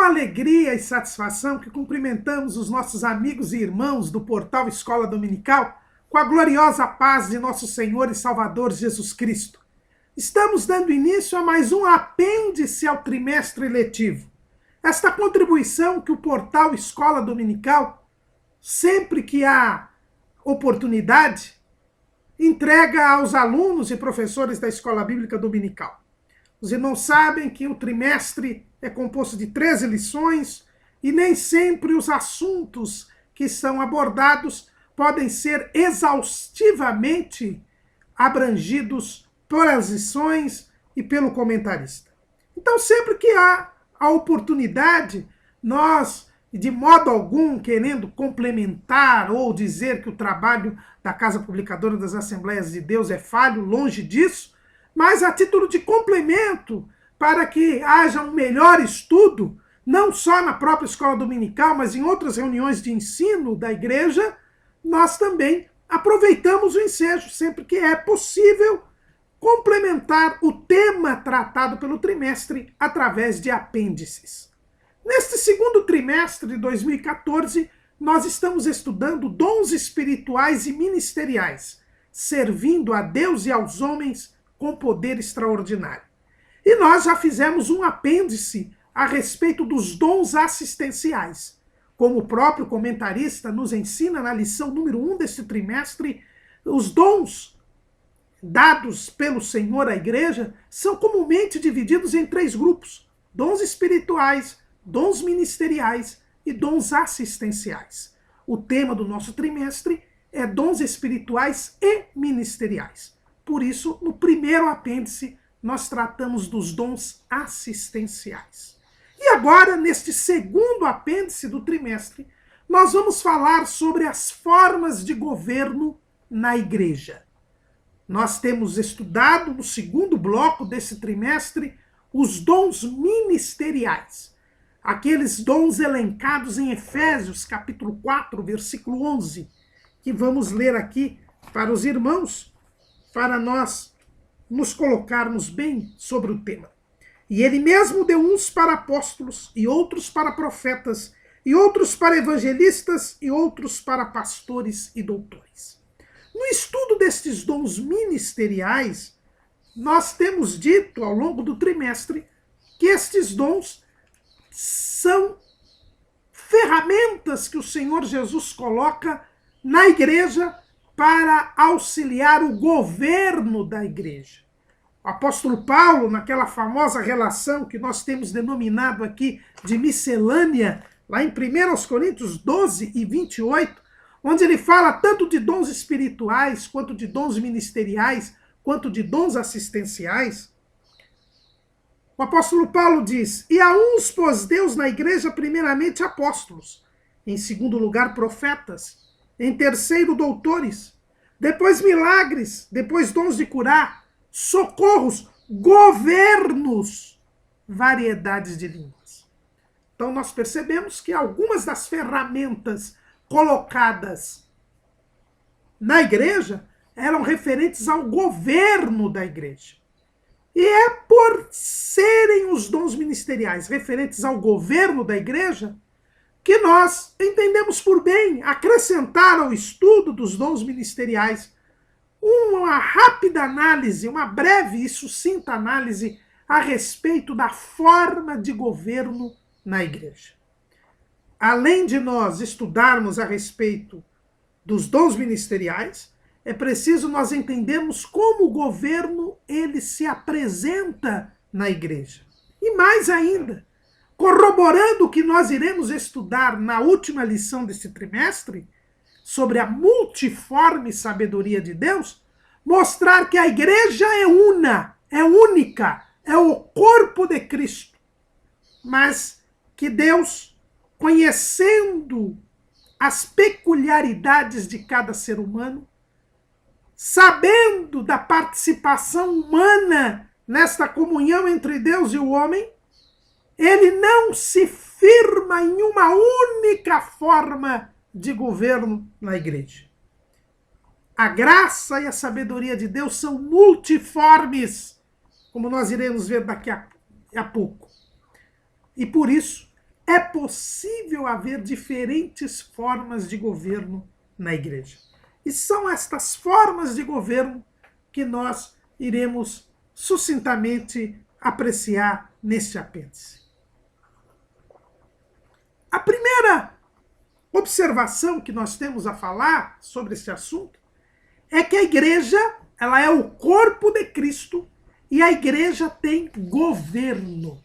alegria e satisfação que cumprimentamos os nossos amigos e irmãos do portal Escola Dominical com a gloriosa paz de nosso Senhor e Salvador Jesus Cristo. Estamos dando início a mais um apêndice ao trimestre letivo. Esta contribuição que o portal Escola Dominical, sempre que há oportunidade, entrega aos alunos e professores da Escola Bíblica Dominical. Os irmãos sabem que o trimestre é composto de 13 lições e nem sempre os assuntos que são abordados podem ser exaustivamente abrangidos pelas lições e pelo comentarista. Então, sempre que há a oportunidade, nós, de modo algum, querendo complementar ou dizer que o trabalho da Casa Publicadora das Assembleias de Deus é falho, longe disso, mas a título de complemento, para que haja um melhor estudo, não só na própria escola dominical, mas em outras reuniões de ensino da igreja, nós também aproveitamos o ensejo, sempre que é possível, complementar o tema tratado pelo trimestre através de apêndices. Neste segundo trimestre de 2014, nós estamos estudando dons espirituais e ministeriais, servindo a Deus e aos homens com poder extraordinário. E nós já fizemos um apêndice a respeito dos dons assistenciais. Como o próprio comentarista nos ensina na lição número 1 deste trimestre, os dons dados pelo Senhor à igreja são comumente divididos em 3 grupos: dons espirituais, dons ministeriais e dons assistenciais. O tema do nosso trimestre é dons espirituais e ministeriais. Por isso, no primeiro apêndice, nós tratamos dos dons assistenciais. E agora, neste segundo apêndice do trimestre, nós vamos falar sobre as formas de governo na igreja. Nós temos estudado, no segundo bloco desse trimestre, os dons ministeriais. Aqueles dons elencados em Efésios, capítulo 4, versículo 11, que vamos ler aqui para os irmãos, para nós nos colocarmos bem sobre o tema. E ele mesmo deu uns para apóstolos, e outros para profetas, e outros para evangelistas, e outros para pastores e doutores. No estudo destes dons ministeriais, nós temos dito ao longo do trimestre que estes dons são ferramentas que o Senhor Jesus coloca na igreja para auxiliar o governo da igreja. O apóstolo Paulo, naquela famosa relação que nós temos denominado aqui de miscelânea, lá em 1 Coríntios 12 e 28, onde ele fala tanto de dons espirituais, quanto de dons ministeriais, quanto de dons assistenciais, o apóstolo Paulo diz: e a uns pôs Deus na igreja primeiramente apóstolos, em segundo lugar profetas, em terceiro doutores, depois milagres, depois dons de curar, socorros, governos, variedades de línguas. Então nós percebemos que algumas das ferramentas colocadas na igreja eram referentes ao governo da igreja. E é por serem os dons ministeriais referentes ao governo da igreja que nós entendemos por bem acrescentar ao estudo dos dons ministeriais uma rápida análise, uma breve e sucinta análise a respeito da forma de governo na igreja. Além de nós estudarmos a respeito dos dons ministeriais, é preciso nós entendermos como o governo ele se apresenta na igreja. E mais ainda, corroborando o que nós iremos estudar na última lição deste trimestre, sobre a multiforme sabedoria de Deus, mostrar que a igreja é una, é única, é o corpo de Cristo. Mas que Deus, conhecendo as peculiaridades de cada ser humano, sabendo da participação humana nesta comunhão entre Deus e o homem, ele não se firma em uma única forma de governo na igreja. A graça e a sabedoria de Deus são multiformes, como nós iremos ver daqui a pouco. E por isso é possível haver diferentes formas de governo na igreja. E são estas formas de governo que nós iremos sucintamente apreciar neste apêndice. A primeira observação que nós temos a falar sobre este assunto é que a igreja, ela é o corpo de Cristo e a igreja tem governo.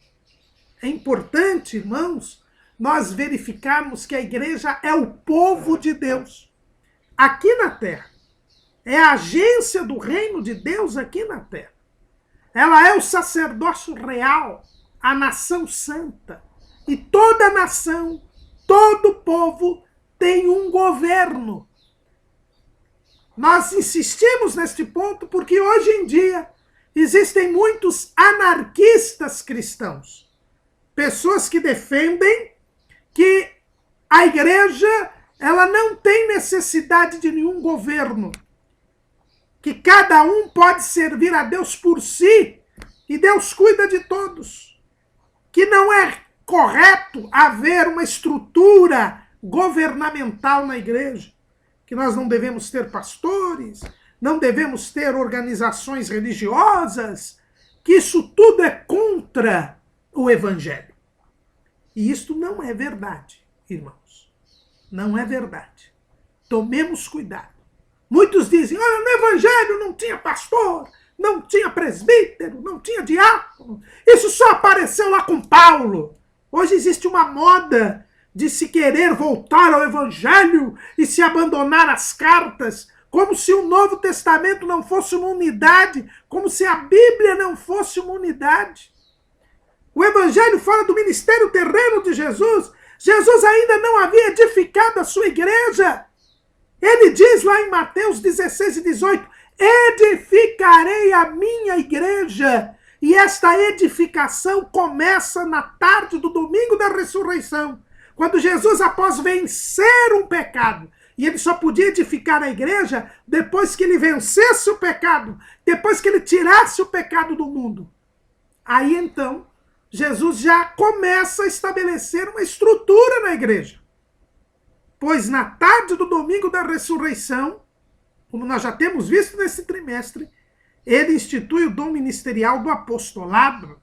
É importante, irmãos, nós verificarmos que a igreja é o povo de Deus aqui na terra. É a agência do reino de Deus aqui na terra. Ela é o sacerdócio real, a nação santa. E toda nação, todo povo tem um governo. Nós insistimos neste ponto porque hoje em dia existem muitos anarquistas cristãos. Pessoas que defendem que a igreja ela não tem necessidade de nenhum governo. Que cada um pode servir a Deus por si e Deus cuida de todos. Que não é correto haver uma estrutura governamental na igreja, que nós não devemos ter pastores, não devemos ter organizações religiosas, que isso tudo é contra o evangelho. E isto não é verdade, irmãos. Não é verdade. Tomemos cuidado. Muitos dizem, olha, no evangelho não tinha pastor, não tinha presbítero, não tinha diácono. Isso só apareceu lá com Paulo. Hoje existe uma moda de se querer voltar ao evangelho e se abandonar as cartas, como se o Novo Testamento não fosse uma unidade, como se a Bíblia não fosse uma unidade. O evangelho fala do ministério terreno de Jesus. Jesus ainda não havia edificado a sua igreja. Ele diz lá em Mateus 16 e 18, edificarei a minha igreja. E esta edificação começa na tarde do domingo da ressurreição, quando Jesus, após vencer um pecado, e ele só podia edificar a igreja depois que ele vencesse o pecado, depois que ele tirasse o pecado do mundo. Aí então, Jesus já começa a estabelecer uma estrutura na igreja. Pois na tarde do domingo da ressurreição, como nós já temos visto nesse trimestre, ele institui o dom ministerial do apostolado.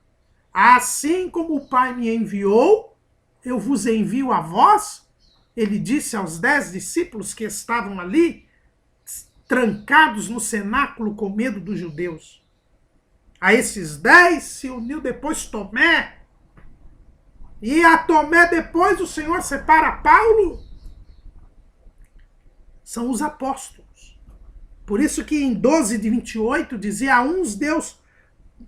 Assim como o Pai me enviou, eu vos envio a vós. Ele disse aos 10 discípulos que estavam ali, trancados no cenáculo com medo dos judeus. A esses 10 se uniu depois Tomé. E a Tomé depois o Senhor separa Paulo. São os apóstolos. Por isso que em 12:28 dizia, a uns Deus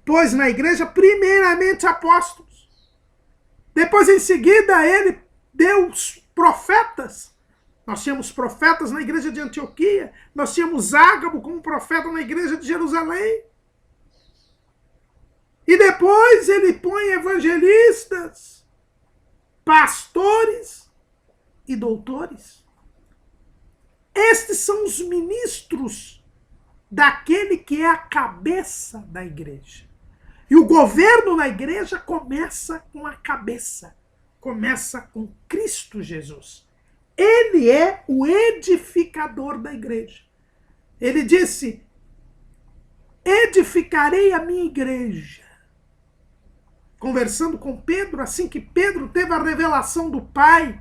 pôs na igreja primeiramente apóstolos. Depois em seguida ele deu os profetas. Nós tínhamos profetas na igreja de Antioquia. Nós tínhamos Ágabo como profeta na igreja de Jerusalém. E depois ele põe evangelistas, pastores e doutores. Estes são os ministros daquele que é a cabeça da igreja. E o governo na igreja começa com a cabeça. Começa com Cristo Jesus. Ele é o edificador da igreja. Ele disse, edificarei a minha igreja. Conversando com Pedro, assim que Pedro teve a revelação do Pai,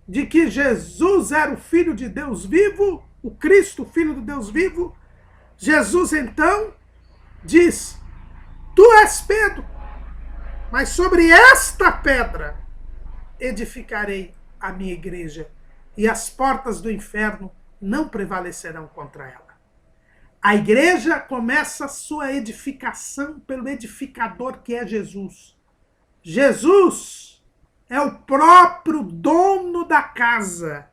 de que Jesus era o Filho de Deus vivo, o Cristo, o Filho de Deus vivo, Jesus então diz, tu és Pedro, mas sobre esta pedra edificarei a minha igreja, e as portas do inferno não prevalecerão contra ela. A igreja começa a sua edificação pelo edificador que é Jesus. Jesus é o próprio dono da casa.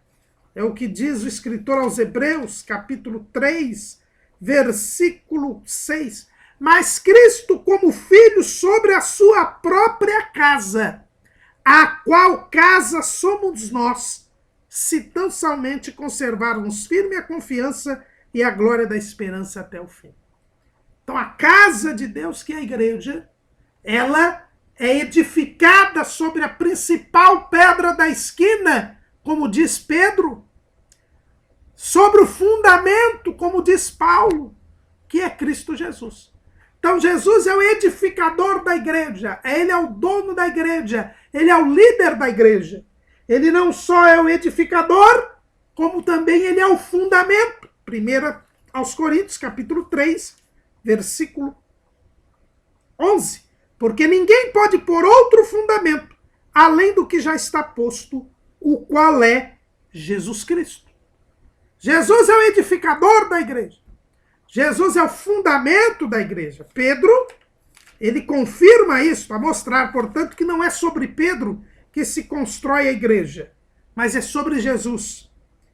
É o que diz o escritor aos Hebreus, capítulo 3, versículo 6. Mas Cristo como filho sobre a sua própria casa, a qual casa somos nós, se tão somente conservarmos firme a confiança e a glória da esperança até o fim. Então a casa de Deus, que é a igreja, ela é edificada sobre a principal pedra da esquina, como diz Pedro, sobre o fundamento, como diz Paulo, que é Cristo Jesus. Então Jesus é o edificador da igreja, ele é o dono da igreja, ele é o líder da igreja. Ele não só é o edificador, como também ele é o fundamento. 1 aos Coríntios, capítulo 3, versículo 11. Porque ninguém pode pôr outro fundamento, além do que já está posto, o qual é Jesus Cristo. Jesus é o edificador da igreja. Jesus é o fundamento da igreja. Pedro, ele confirma isso, para mostrar, portanto, que não é sobre Pedro que se constrói a igreja, mas é sobre Jesus.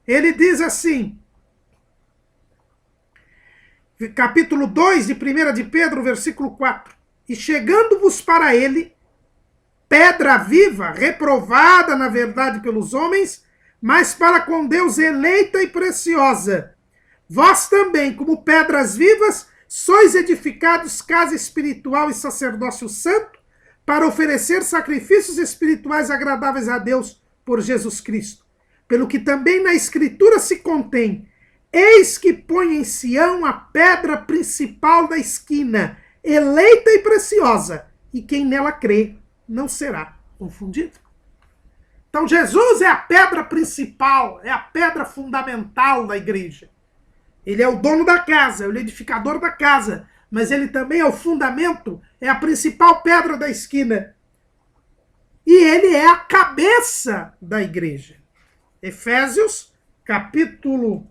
Ele diz assim, capítulo 2 de 1 de Pedro, versículo 4. E chegando-vos para ele, pedra viva, reprovada na verdade pelos homens, mas para com Deus eleita e preciosa. Vós também, como pedras vivas, sois edificados casa espiritual e sacerdócio santo, para oferecer sacrifícios espirituais agradáveis a Deus por Jesus Cristo. Pelo que também na Escritura se contém, eis que põe em Sião a pedra principal da esquina, eleita e preciosa, e quem nela crê não será confundido. Então Jesus é a pedra principal, é a pedra fundamental da igreja. Ele é o dono da casa, é o edificador da casa, mas ele também é o fundamento, é a principal pedra da esquina. E ele é a cabeça da igreja. Efésios, capítulo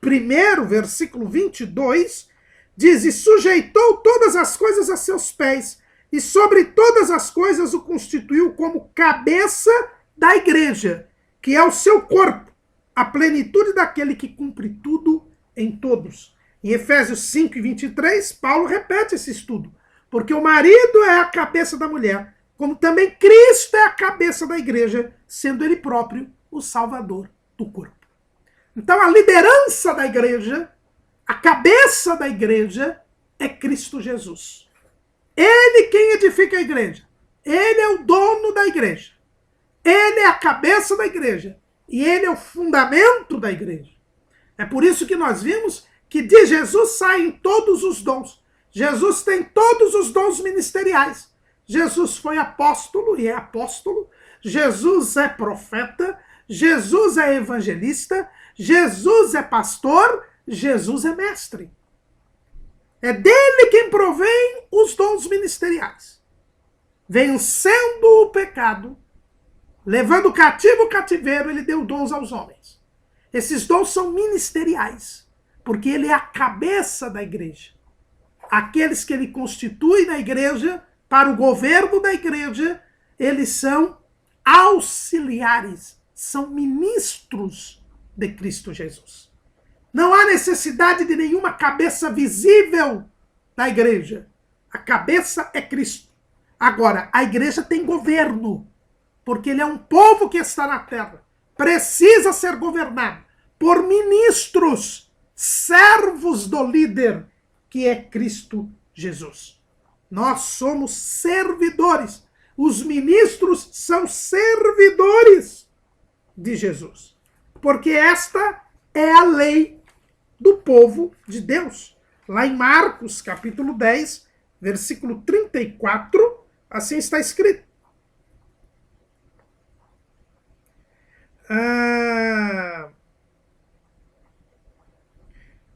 1, versículo 22, diz, e sujeitou todas as coisas a seus pés, e sobre todas as coisas o constituiu como cabeça da igreja, que é o seu corpo, a plenitude daquele que cumpre tudo em todos. Em Efésios 5 e 23, Paulo repete esse estudo, porque o marido é a cabeça da mulher, como também Cristo é a cabeça da igreja, sendo ele próprio o salvador do corpo. Então a liderança da igreja, a cabeça da igreja é Cristo Jesus. Ele quem edifica a igreja. Ele é o dono da igreja. Ele é a cabeça da igreja. E ele é o fundamento da igreja. É por isso que nós vimos que de Jesus saem todos os dons. Jesus tem todos os dons ministeriais. Jesus foi apóstolo e é apóstolo. Jesus é profeta. Jesus é evangelista. Jesus é pastor. Jesus é mestre. É dele quem provém os dons ministeriais. Vencendo o pecado, levando cativo o cativeiro, ele deu dons aos homens. Esses dons são ministeriais, porque ele é a cabeça da igreja. Aqueles que ele constitui na igreja, para o governo da igreja, eles são auxiliares, são ministros de Cristo Jesus. Não há necessidade de nenhuma cabeça visível da igreja. A cabeça é Cristo. Agora, a igreja tem governo, porque ele é um povo que está na terra. Precisa ser governado por ministros, servos do líder, que é Cristo Jesus. Nós somos servidores. Os ministros são servidores de Jesus. Porque esta é a lei do povo de Deus. Lá em Marcos, capítulo 10, versículo 34, assim está escrito.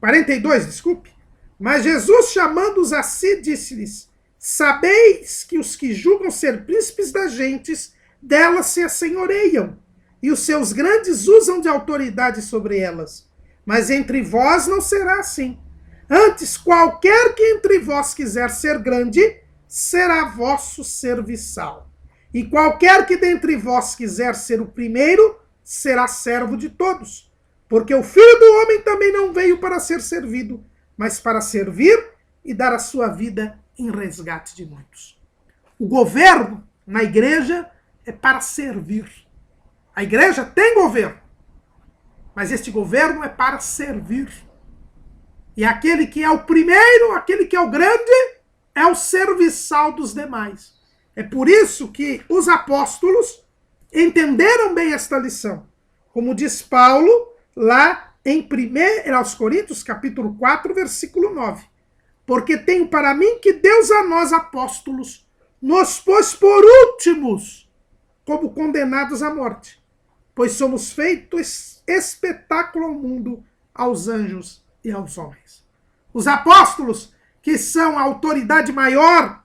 42, desculpe. Mas Jesus, chamando-os a si, disse-lhes, sabeis que os que julgam ser príncipes das gentes, delas se assenhoreiam, e os seus grandes usam de autoridade sobre elas. Mas entre vós não será assim. Antes, qualquer que entre vós quiser ser grande, será vosso serviçal. E qualquer que dentre vós quiser ser o primeiro, será servo de todos. Porque o Filho do Homem também não veio para ser servido, mas para servir e dar a sua vida em resgate de muitos. O governo na igreja é para servir. A igreja tem governo, mas este governo é para servir. E aquele que é o primeiro, aquele que é o grande, é o serviçal dos demais. É por isso que os apóstolos entenderam bem esta lição. Como diz Paulo lá em 1 Coríntios, capítulo 4, versículo 9. Porque tenho para mim que Deus a nós, apóstolos, nos pôs por últimos, como condenados à morte, pois somos feitos espetáculo ao mundo, aos anjos e aos homens. Os apóstolos, que são a autoridade maior,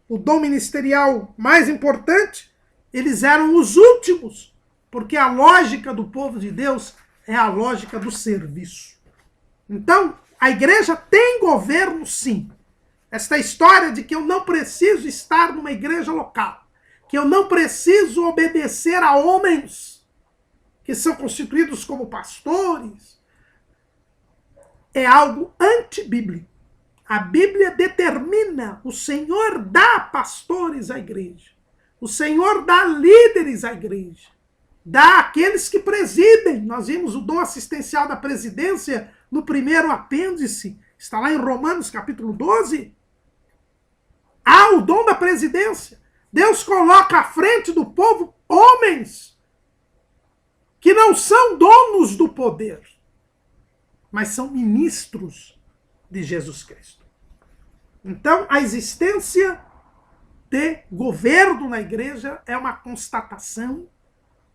o dom ministerial mais importante, eles eram os últimos, porque a lógica do povo de Deus é a lógica do serviço. Então, a igreja tem governo, sim. Esta história de que eu não preciso estar numa igreja local, que eu não preciso obedecer a homens que são constituídos como pastores, é algo antibíblico. A Bíblia determina, o Senhor dá pastores à igreja, o Senhor dá líderes à igreja, dá àqueles que presidem. Nós vimos o dom assistencial da presidência no primeiro apêndice, está lá em Romanos capítulo 12. Há o dom da presidência. Deus coloca à frente do povo homens que não são donos do poder, mas são ministros de Jesus Cristo. Então, a existência de governo na igreja é uma constatação.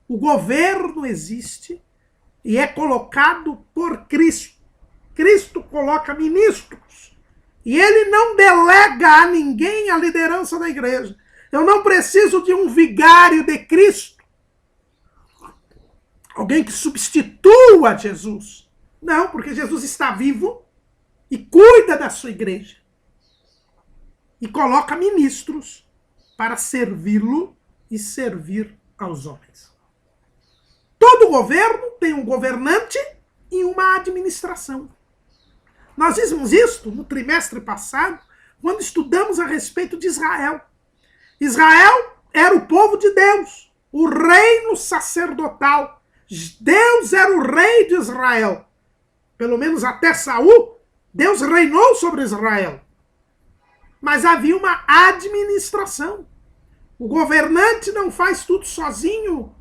O governo existe e é colocado por Cristo. Cristo coloca ministros e ele não delega a ninguém a liderança da igreja. Eu não preciso de um vigário de Cristo, alguém que substitua Jesus. Não, porque Jesus está vivo e cuida da sua igreja. E coloca ministros para servi-lo e servir aos homens. Todo governo tem um governante e uma administração. Nós vimos isso no trimestre passado, quando estudamos a respeito de Israel. Israel era o povo de Deus, o reino sacerdotal. Deus era o rei de Israel. Pelo menos até Saul, Deus reinou sobre Israel. Mas havia uma administração. O governante não faz tudo sozinho.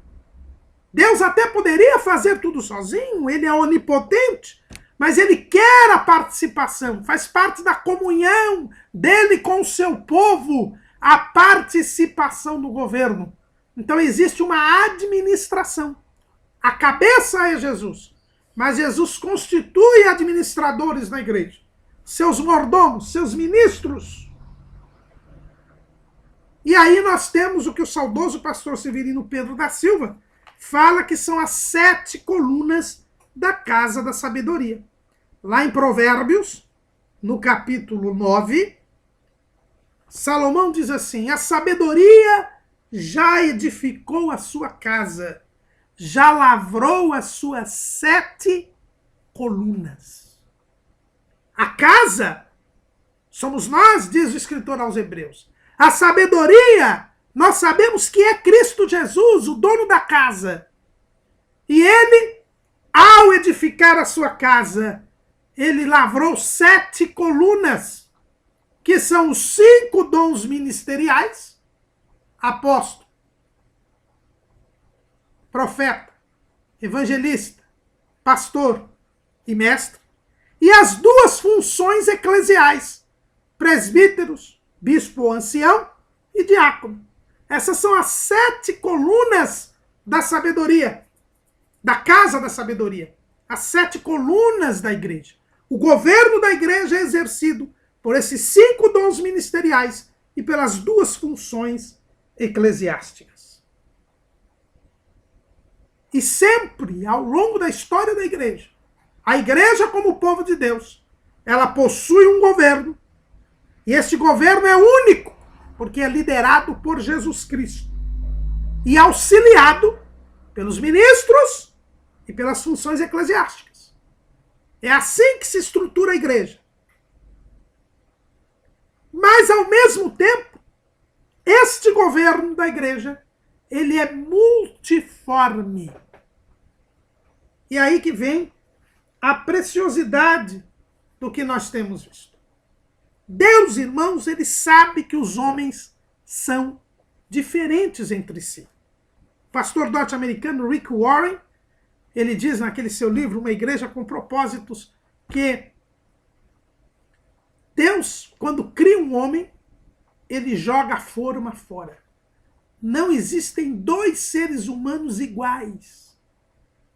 Deus até poderia fazer tudo sozinho, ele é onipotente, mas ele quer a participação, faz parte da comunhão dele com o seu povo, a participação no governo. Então existe uma administração. A cabeça é Jesus, mas Jesus constitui administradores na igreja, seus mordomos, seus ministros. E aí nós temos o que o saudoso pastor Severino Pedro da Silva fala que são as 7 colunas da casa da sabedoria. Lá em Provérbios, no capítulo 9, Salomão diz assim: a sabedoria já edificou a sua casa, já lavrou as suas 7 colunas. A casa somos nós, diz o escritor aos Hebreus. A sabedoria, nós sabemos que é Cristo Jesus, o dono da casa. E ele, ao edificar a sua casa, ele lavrou 7 colunas, que são os 5 dons ministeriais: apóstolo, profeta, evangelista, pastor e mestre, e as 2 funções eclesiais: presbíteros, bispo ancião e diácono. Essas são as 7 colunas da sabedoria, da casa da sabedoria. As 7 colunas da igreja. O governo da igreja é exercido por esses 5 dons ministeriais e pelas 2 funções eclesiásticas. E sempre, ao longo da história da igreja, a igreja, como povo de Deus, ela possui um governo. E esse governo é único, porque é liderado por Jesus Cristo. E auxiliado pelos ministros e pelas funções eclesiásticas. É assim que se estrutura a igreja. Mas, ao mesmo tempo, este governo da igreja, ele é multiforme. E aí que vem a preciosidade do que nós temos visto. Deus, irmãos, ele sabe que os homens são diferentes entre si. O pastor norte-americano Rick Warren, ele diz naquele seu livro, Uma Igreja com Propósitos, que Deus, quando cria um homem, ele joga a forma fora. Não existem dois seres humanos iguais.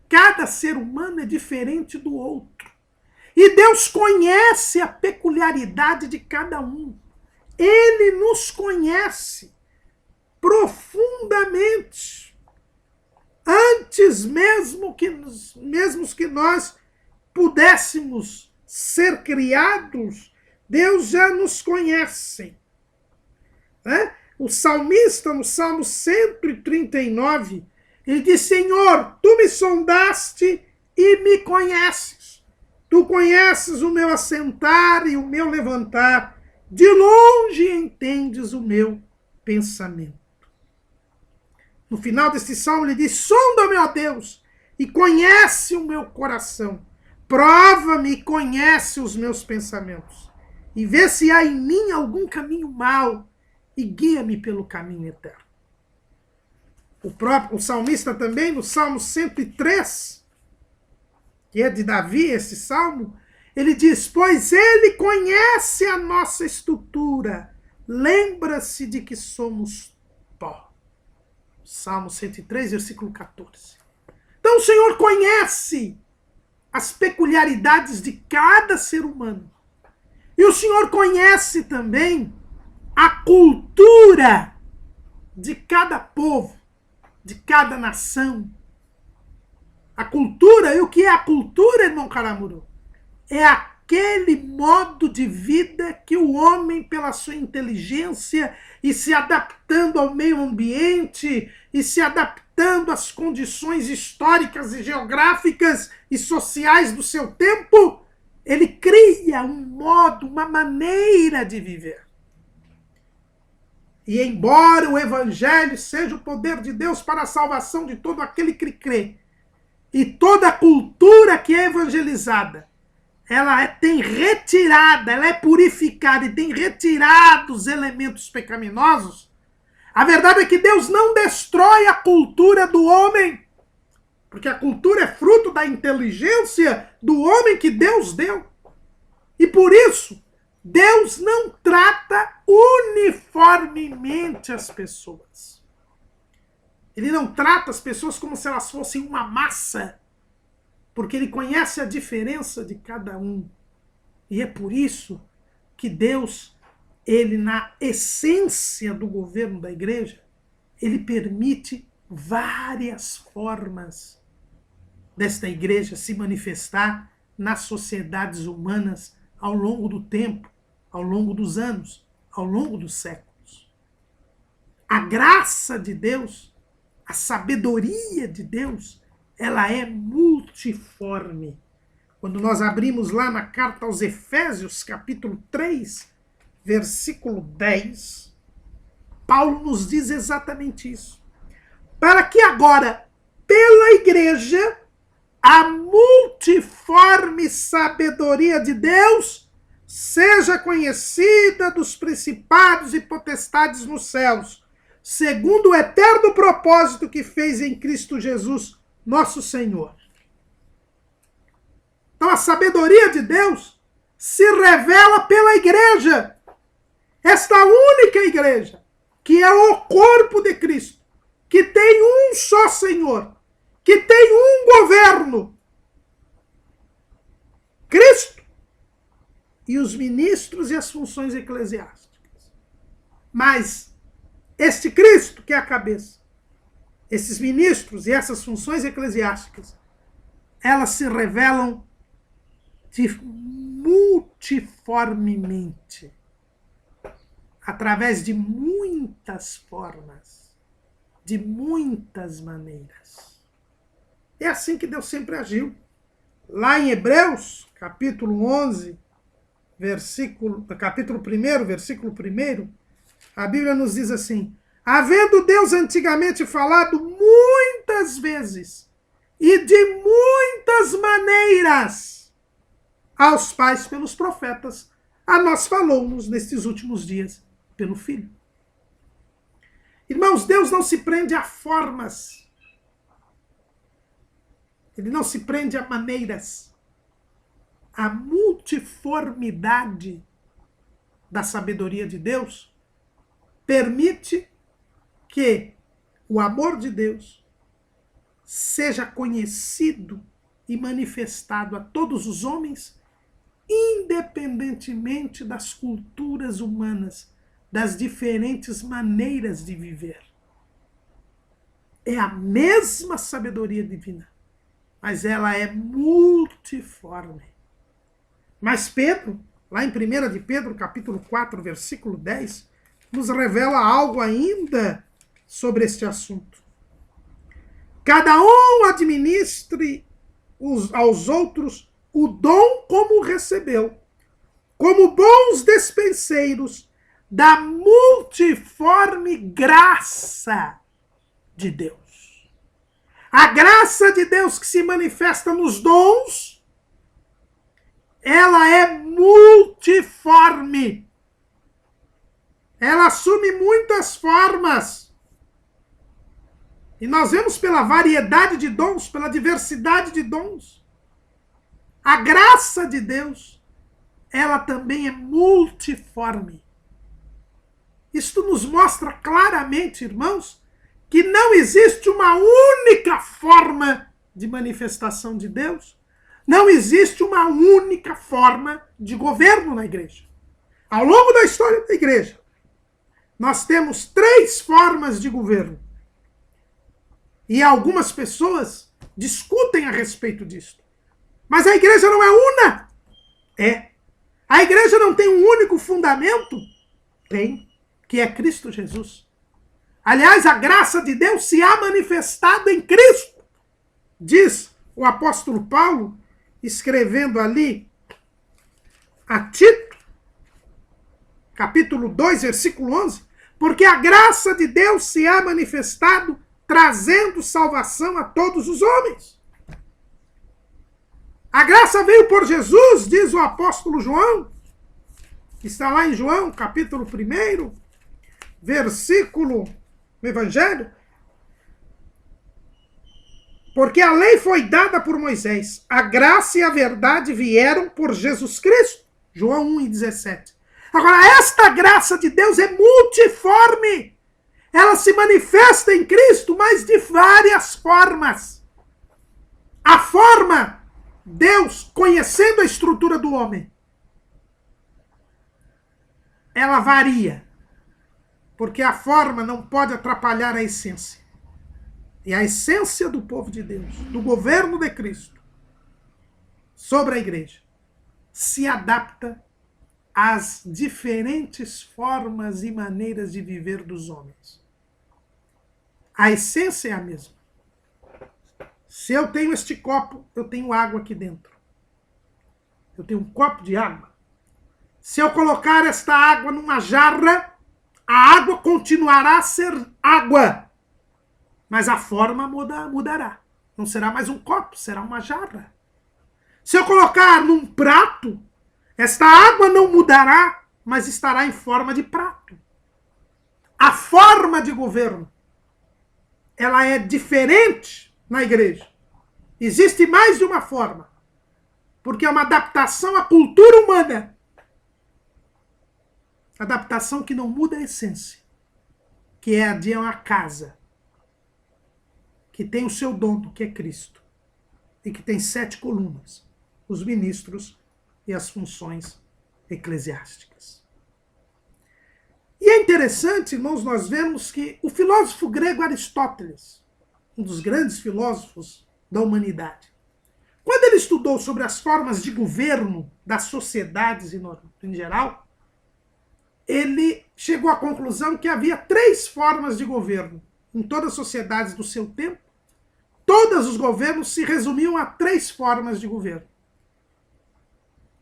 Cada ser humano é diferente do outro. E Deus conhece a peculiaridade de cada um. Ele nos conhece profundamente. Antes mesmo que nós pudéssemos ser criados, Deus já nos conhece. O salmista, no Salmo 139, ele diz: Senhor, tu me sondaste e me conheces. Tu conheces o meu assentar e o meu levantar. De longe entendes o meu pensamento. No final desse salmo ele diz: sonda-me, ó Deus, e conhece o meu coração. Prova-me e conhece os meus pensamentos. E vê se há em mim algum caminho mau e guia-me pelo caminho eterno. O salmista também, no Salmo 103, que é de Davi, esse salmo, ele diz: pois ele conhece a nossa estrutura, lembra-se de que somos pó. Salmo 103, versículo 14. Então o Senhor conhece as peculiaridades de cada ser humano. E o Senhor conhece também a cultura de cada povo, de cada nação. A cultura, e o que é a cultura, irmão Caramuru? É aquele modo de vida que o homem, pela sua inteligência e se adaptando ao meio ambiente e se adaptando às condições históricas e geográficas e sociais do seu tempo, ele cria um modo, uma maneira de viver. E embora o Evangelho seja o poder de Deus para a salvação de todo aquele que crê, e toda a cultura que é evangelizada, ela tem retirada, ela é purificada e tem retirado os elementos pecaminosos, a verdade é que Deus não destrói a cultura do homem, porque a cultura é fruto da inteligência do homem que Deus deu. E por isso, Deus não trata uniformemente as pessoas. Ele não trata as pessoas como se elas fossem uma massa, porque ele conhece a diferença de cada um. E é por isso que Deus, ele na essência do governo da igreja, ele permite várias formas desta igreja se manifestar nas sociedades humanas ao longo do tempo, ao longo dos anos, ao longo dos séculos. A graça de Deus, a sabedoria de Deus, ela é multiforme. Quando nós abrimos lá na carta aos Efésios, capítulo 3, versículo 10, Paulo nos diz exatamente isso. Para que agora, pela igreja, a multiforme sabedoria de Deus seja conhecida dos principados e potestades nos céus, segundo o eterno propósito que fez em Cristo Jesus, nosso Senhor. Então a sabedoria de Deus se revela pela igreja. Esta única igreja, que é o corpo de Cristo, que tem um só Senhor, que tem um governo, Cristo, e os ministros e as funções eclesiásticas. Mas este Cristo, que é a cabeça, esses ministros e essas funções eclesiásticas, elas se revelam multiformemente, através de muitas formas, de muitas maneiras. É assim que Deus sempre agiu. Lá em Hebreus, capítulo 11, capítulo 1, versículo 1, a Bíblia nos diz assim: havendo Deus antigamente falado muitas vezes e de muitas maneiras aos pais pelos profetas, a nós falou-nos nestes últimos dias pelo Filho. Irmãos, Deus não se prende a formas. Ele não se prende a maneiras. A multiformidade da sabedoria de Deus permite que o amor de Deus seja conhecido e manifestado a todos os homens, independentemente das culturas humanas, das diferentes maneiras de viver. É a mesma sabedoria divina, mas ela é multiforme. Mas Pedro, lá em 1 de Pedro, capítulo 4, versículo 10, nos revela algo ainda sobre este assunto. Cada um administre aos outros o dom como recebeu, como bons despenseiros da multiforme graça de Deus. A graça de Deus que se manifesta nos dons, ela é multiforme. Ela assume muitas formas. E nós vemos pela variedade de dons, pela diversidade de dons. A graça de Deus, ela também é multiforme. Isto nos mostra claramente, irmãos, que não existe uma única forma de manifestação de Deus. Não existe uma única forma de governo na igreja. Ao longo da história da igreja, nós temos 3 formas de governo. E algumas pessoas discutem a respeito disso. Mas a igreja não é una? É. A igreja não tem um único fundamento? Tem, que é Cristo Jesus. Aliás, a graça de Deus se há manifestado em Cristo. Diz o apóstolo Paulo, escrevendo ali a Tito, capítulo 2, versículo 11, porque a graça de Deus se há manifestado trazendo salvação a todos os homens. A graça veio por Jesus, diz o apóstolo João, que está lá em João, capítulo 1, versículo, no Evangelho. Porque a lei foi dada por Moisés, a graça e a verdade vieram por Jesus Cristo. João 1:17. Agora, esta graça de Deus é multiforme. Ela se manifesta em Cristo, mas de várias formas. A forma, Deus, conhecendo a estrutura do homem, ela varia. Porque a forma não pode atrapalhar a essência. E a essência do povo de Deus, do governo de Cristo, sobre a igreja, se adapta às diferentes formas e maneiras de viver dos homens. A essência é a mesma. Se eu tenho este copo, eu tenho água aqui dentro. Eu tenho um copo de água. Se eu colocar esta água numa jarra, a água continuará a ser água. Mas a forma mudará. Não será mais um copo, será uma jarra. Se eu colocar num prato, esta água não mudará, mas estará em forma de prato. A forma de governo, ela é diferente na igreja. Existe mais de uma forma, porque é uma adaptação à cultura humana. Adaptação que não muda a essência, que é a de uma casa, que tem o seu dono, que é Cristo, e que tem 7 colunas, os ministros e as funções eclesiásticas. E é interessante, irmãos, nós vemos que o filósofo grego Aristóteles, um dos grandes filósofos da humanidade, quando ele estudou sobre as formas de governo das sociedades em geral, ele chegou à conclusão que havia 3 formas de governo em todas as sociedades do seu tempo. Todos os governos se resumiam a 3 formas de governo.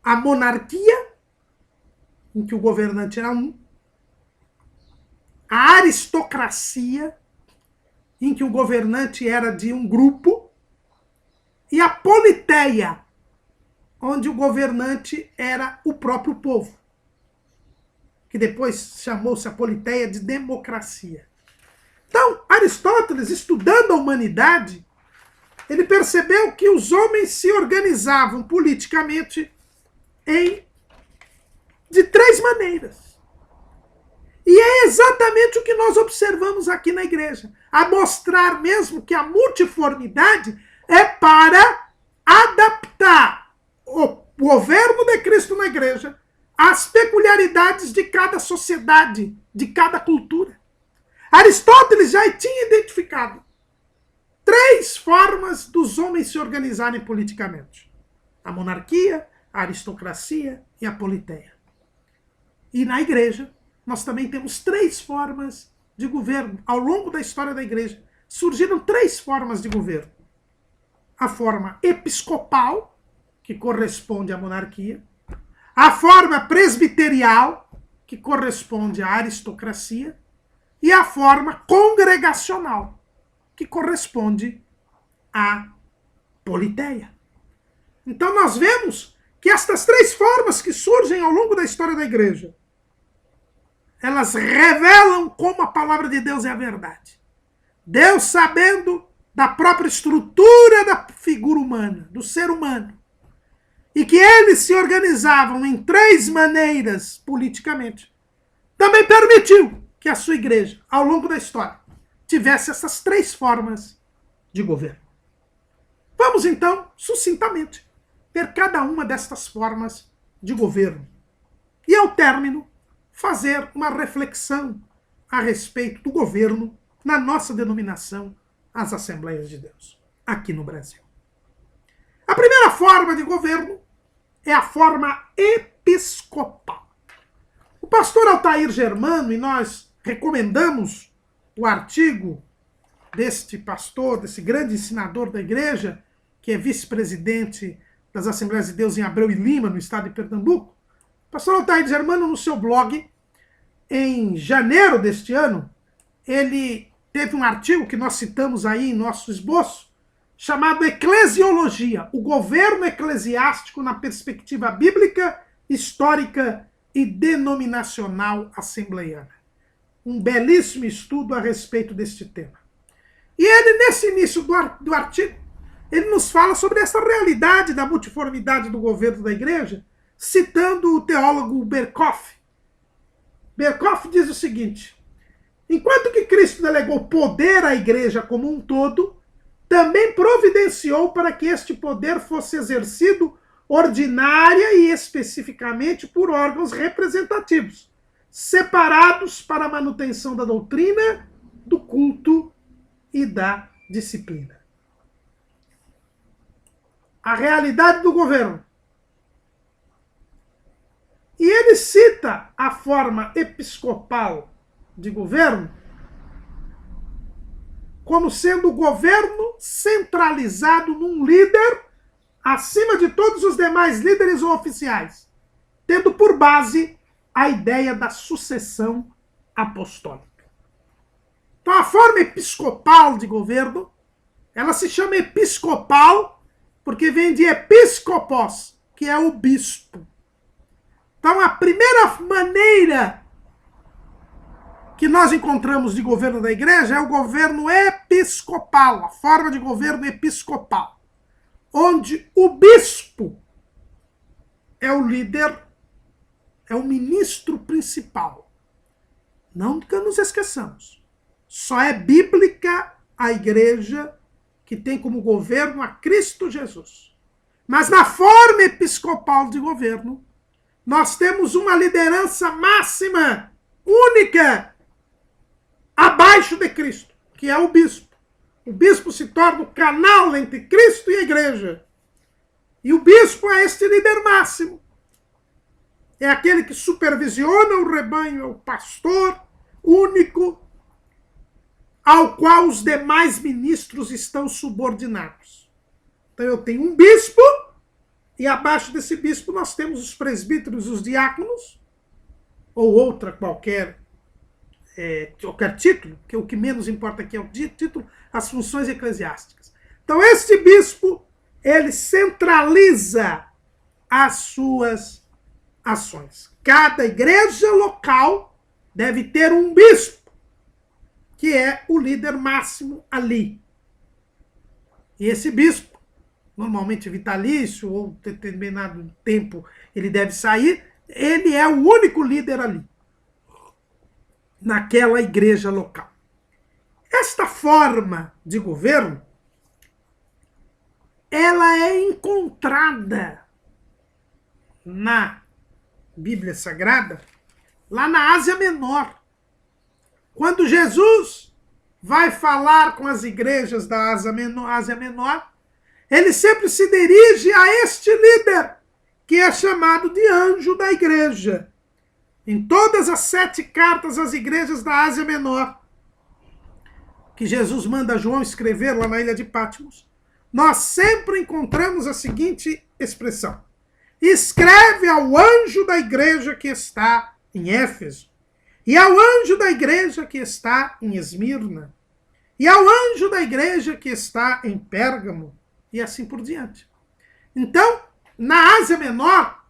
A monarquia, em que o governante era um. A aristocracia, em que o governante era de um grupo. E a politeia, onde o governante era o próprio povo. que depois chamou-se a Politeia de democracia. Então, Aristóteles, estudando a humanidade, ele percebeu que os homens se organizavam politicamente de três maneiras. E é exatamente o que nós observamos aqui na igreja, a mostrar mesmo que a multiformidade é para adaptar o governo de Cristo na igreja às peculiaridades de cada sociedade, de cada cultura. Aristóteles já tinha identificado três formas dos homens se organizarem politicamente: a monarquia, a aristocracia e a politeia. E na igreja, nós também temos três formas de governo. Ao longo da história da igreja, surgiram três formas de governo: a forma episcopal, que corresponde à monarquia; a forma presbiterial, que corresponde à aristocracia; e a forma congregacional, que corresponde à politeia. Então nós vemos que estas três formas que surgem ao longo da história da igreja, elas revelam como a palavra de Deus é a verdade. Deus, sabendo da própria estrutura da figura humana, do ser humano, e que eles se organizavam em três maneiras politicamente, também permitiu que a sua igreja, ao longo da história, tivesse essas três formas de governo. Vamos, então, sucintamente, ter cada uma destas formas de governo. E, ao término, fazer uma reflexão a respeito do governo na nossa denominação, as Assembleias de Deus, aqui no Brasil. A primeira forma de governo é a forma episcopal. O pastor Altair Germano, e nós recomendamos o artigo deste pastor, desse grande ensinador da igreja, que é vice-presidente das Assembleias de Deus em Abreu e Lima, no estado de Pernambuco. O pastor Altair Germano, no seu blog, em janeiro deste ano, ele teve um artigo que nós citamos aí em nosso esboço, chamado Eclesiologia, o governo eclesiástico na perspectiva bíblica, histórica e denominacional assembleiana. Um belíssimo estudo a respeito deste tema. E ele, nesse início do artigo, ele nos fala sobre essa realidade da multiformidade do governo da igreja, citando o teólogo Berkhoff. Berkhoff diz o seguinte: enquanto que Cristo delegou poder à igreja como um todo, também providenciou para que este poder fosse exercido ordinária e especificamente por órgãos representativos, separados para a manutenção da doutrina, do culto e da disciplina. A realidade do governo. E ele cita a forma episcopal de governo como sendo o governo centralizado num líder acima de todos os demais líderes ou oficiais, tendo por base a ideia da sucessão apostólica. Então a forma episcopal de governo, ela se chama episcopal porque vem de episcopos, que é o bispo. Então a primeira maneira que nós encontramos de governo da igreja é o governo episcopal, a forma de governo episcopal, onde o bispo é o líder, é o ministro principal. Não que nos esqueçamos. Só é bíblica a igreja que tem como governo a Cristo Jesus. Mas na forma episcopal de governo, nós temos uma liderança máxima, única, abaixo de Cristo, que é o bispo. O bispo se torna o canal entre Cristo e a igreja. E o bispo é este líder máximo. É aquele que supervisiona o rebanho, é o pastor único, ao qual os demais ministros estão subordinados. Então eu tenho um bispo, e abaixo desse bispo nós temos os presbíteros, os diáconos, ou outra qualquer título, que o que menos importa aqui é o título, as funções eclesiásticas. Então este bispo, ele centraliza as suas ações. cada igreja local deve ter um bispo, que é o líder máximo ali. E esse bispo, normalmente vitalício, ou determinado tempo ele deve sair, ele é o único líder ali, naquela igreja local. Esta forma de governo, ela é encontrada na Bíblia Sagrada, lá na Ásia Menor. Quando Jesus vai falar com as igrejas da Ásia Menor, ele sempre se dirige a este líder, que é chamado de anjo da igreja. Em todas as 7 cartas às igrejas da Ásia Menor, que Jesus manda João escrever lá na ilha de Patmos, nós sempre encontramos a seguinte expressão: escreve ao anjo da igreja que está em Éfeso, e ao anjo da igreja que está em Esmirna, e ao anjo da igreja que está em Pérgamo, e assim por diante. Então, na Ásia Menor,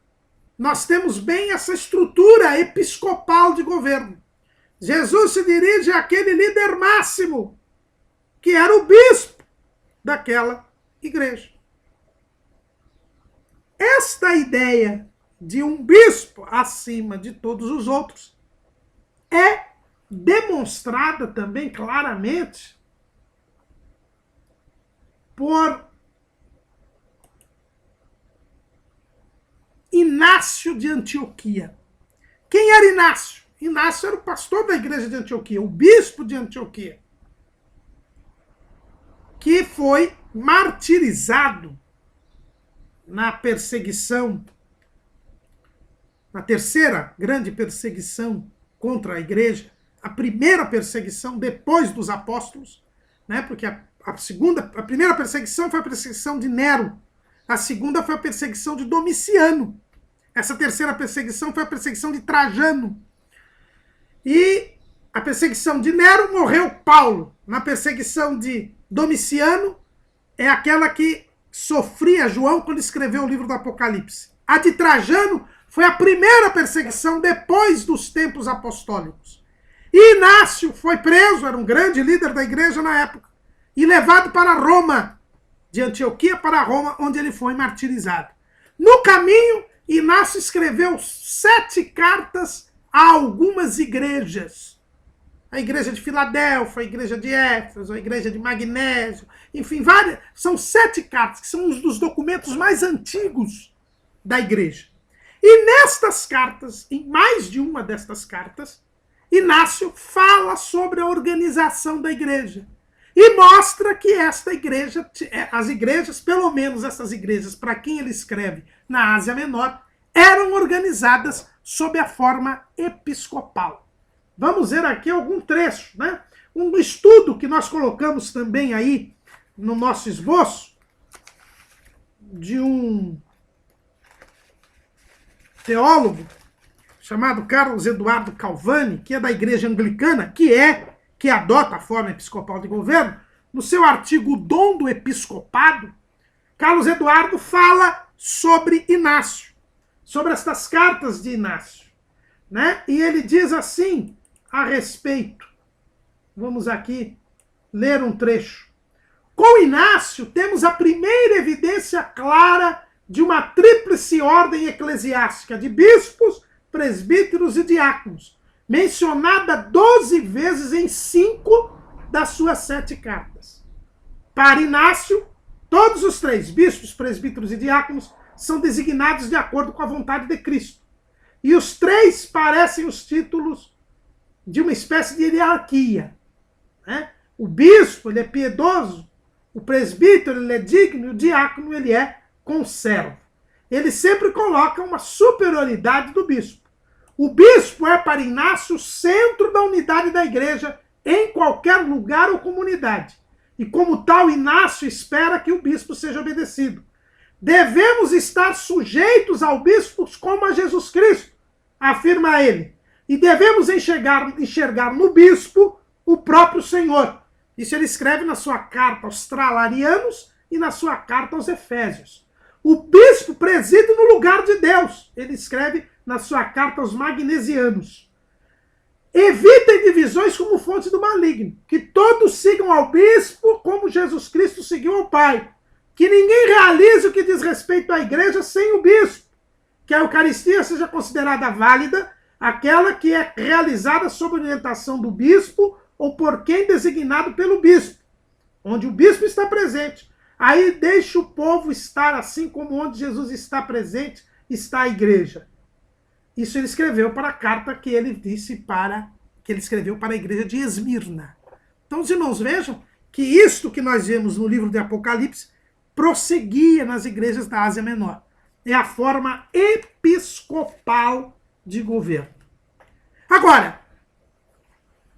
nós temos bem essa estrutura episcopal de governo. Jesus se dirige àquele líder máximo, que era o bispo daquela igreja. Esta ideia de um bispo acima de todos os outros é demonstrada também claramente por Inácio de Antioquia. Quem era Inácio? Inácio era o pastor da igreja de Antioquia, o bispo de Antioquia, que foi martirizado na perseguição, na terceira grande perseguição contra a igreja, a primeira perseguição depois dos apóstolos, né? Porque a primeira perseguição foi a perseguição de Nero, a segunda foi a perseguição de Domiciano, essa terceira perseguição foi a perseguição de Trajano. E a perseguição de Nero morreu Paulo. Na perseguição de Domiciano é aquela que sofria João quando escreveu o livro do Apocalipse. A de Trajano foi a primeira perseguição depois dos tempos apostólicos. E Inácio foi preso, era um grande líder da igreja na época, e levado para Roma, de Antioquia para Roma, onde ele foi martirizado. No caminho, Inácio escreveu 7 cartas a algumas igrejas. A igreja de Filadélfia, a igreja de Éfeso, a igreja de Magnésio, enfim, várias. São 7 cartas, que são um dos documentos mais antigos da igreja. E nestas cartas, em mais de uma destas cartas, Inácio fala sobre a organização da igreja. E mostra que esta igreja, as igrejas, pelo menos essas igrejas para quem ele escreve na Ásia Menor, eram organizadas sob a forma episcopal. Vamos ver aqui algum trecho, né? Um estudo que nós colocamos também aí no nosso esboço, de um teólogo chamado Carlos Eduardo Calvani, que é da igreja anglicana, que adota a forma episcopal de governo. No seu artigo O Dom do Episcopado, Carlos Eduardo fala sobre Inácio, sobre estas cartas de Inácio, né? E ele diz assim a respeito. Vamos aqui ler um trecho. Com Inácio temos a primeira evidência clara de uma tríplice ordem eclesiástica de bispos, presbíteros e diáconos, mencionada 12 vezes em 5 das suas 7 cartas. Para Inácio, todos os 3, bispos, presbíteros e diáconos, são designados de acordo com a vontade de Cristo. E os 3 parecem os títulos de uma espécie de hierarquia, né? O bispo, ele é piedoso, o presbítero, ele é digno, e o diácono, ele é conservo. Ele sempre coloca uma superioridade do bispo. O bispo é para Inácio o centro da unidade da igreja em qualquer lugar ou comunidade. E como tal, Inácio espera que o bispo seja obedecido. Devemos estar sujeitos ao bispo como a Jesus Cristo, afirma ele. E devemos enxergar no bispo o próprio Senhor. Isso ele escreve na sua carta aos Tralarianos e na sua carta aos Efésios. O bispo preside no lugar de Deus. Ele escreve na sua carta aos Magnesianos. Evitem divisões como fonte do maligno. Que todos sigam ao bispo como Jesus Cristo seguiu ao Pai. Que ninguém realize o que diz respeito à igreja sem o bispo. Que a Eucaristia seja considerada válida aquela que é realizada sob orientação do bispo ou por quem designado pelo bispo, onde o bispo está presente. Aí deixa o povo estar assim como onde Jesus está presente, está a igreja. Isso ele escreveu para a carta que ele escreveu para a igreja de Esmirna. Então os irmãos vejam que isto que nós vemos no livro de Apocalipse prosseguia nas igrejas da Ásia Menor. É a forma episcopal de governo. Agora,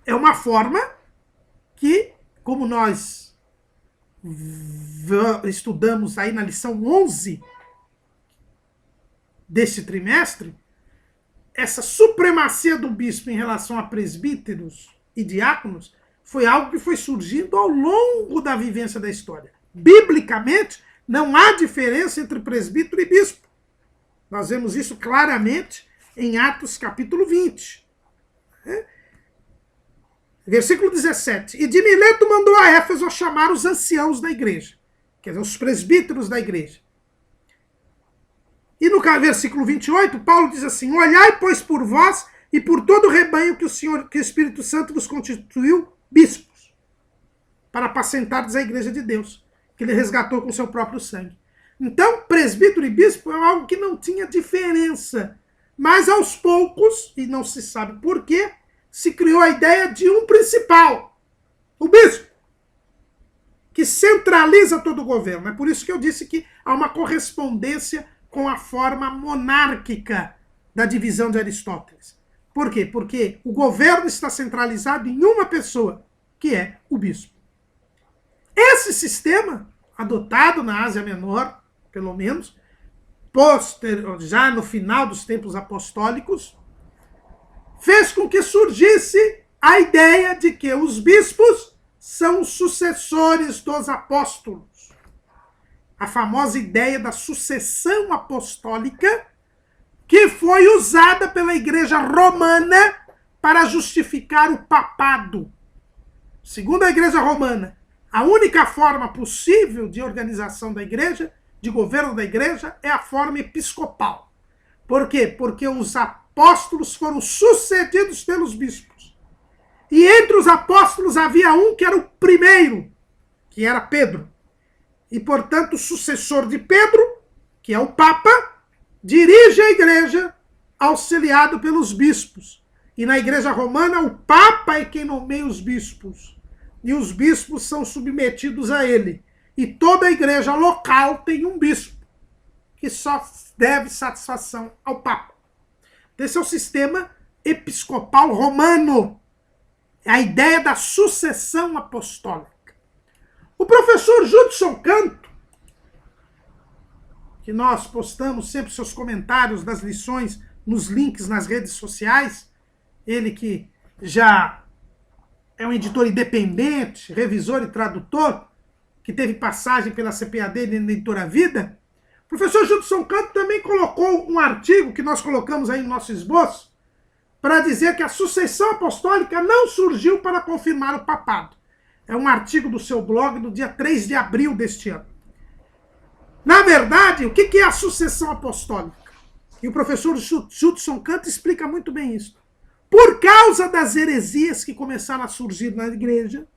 é uma forma que, como nós estudamos aí na lição 11 deste trimestre, essa supremacia do bispo em relação a presbíteros e diáconos foi algo que foi surgindo ao longo da vivência da história. Biblicamente, não há diferença entre presbítero e bispo. Nós vemos isso claramente em Atos capítulo 20. Versículo 17. E de Mileto mandou a Éfeso a chamar os anciãos da igreja, quer dizer, os presbíteros da igreja. E no versículo 28, Paulo diz assim: olhai, pois, por vós e por todo o rebanho que o Espírito Santo vos constituiu bispos, para apacentardes a igreja de Deus, que ele resgatou com seu próprio sangue. Então, presbítero e bispo é algo que não tinha diferença. Mas aos poucos, e não se sabe por quê, se criou a ideia de um principal, o bispo, que centraliza todo o governo. É por isso que eu disse que há uma correspondência com a forma monárquica da divisão de Aristóteles. Por quê? Porque o governo está centralizado em uma pessoa, que é o bispo. Esse sistema, adotado na Ásia Menor, pelo menos, já no final dos tempos apostólicos, fez com que surgisse a ideia de que os bispos são os sucessores dos apóstolos. A famosa ideia da sucessão apostólica, que foi usada pela Igreja Romana para justificar o papado. Segundo a Igreja Romana, a única forma possível de organização da Igreja, de governo da Igreja, é a forma episcopal. Por quê? Porque os apóstolos foram sucedidos pelos bispos. E entre os apóstolos havia um que era o primeiro, que era Pedro. E, portanto, o sucessor de Pedro, que é o Papa, dirige a Igreja auxiliado pelos bispos. E na Igreja Romana, o Papa é quem nomeia os bispos. E os bispos são submetidos a ele. E toda a igreja local tem um bispo, que só deve satisfação ao Papa. Esse é o sistema episcopal romano. É a ideia da sucessão apostólica. O professor Judson Canto, que nós postamos sempre seus comentários das lições nos links nas redes sociais, ele que já é um editor independente, revisor e tradutor, que teve passagem pela CPAD e na Editora Vida, o professor Judson Canto também colocou um artigo que nós colocamos aí no nosso esboço, para dizer que a sucessão apostólica não surgiu para confirmar o papado. É um artigo do seu blog do dia 3 de abril deste ano. Na verdade, o que é a sucessão apostólica? E o professor Judson Canto explica muito bem isso. Por causa das heresias que começaram a surgir na igreja,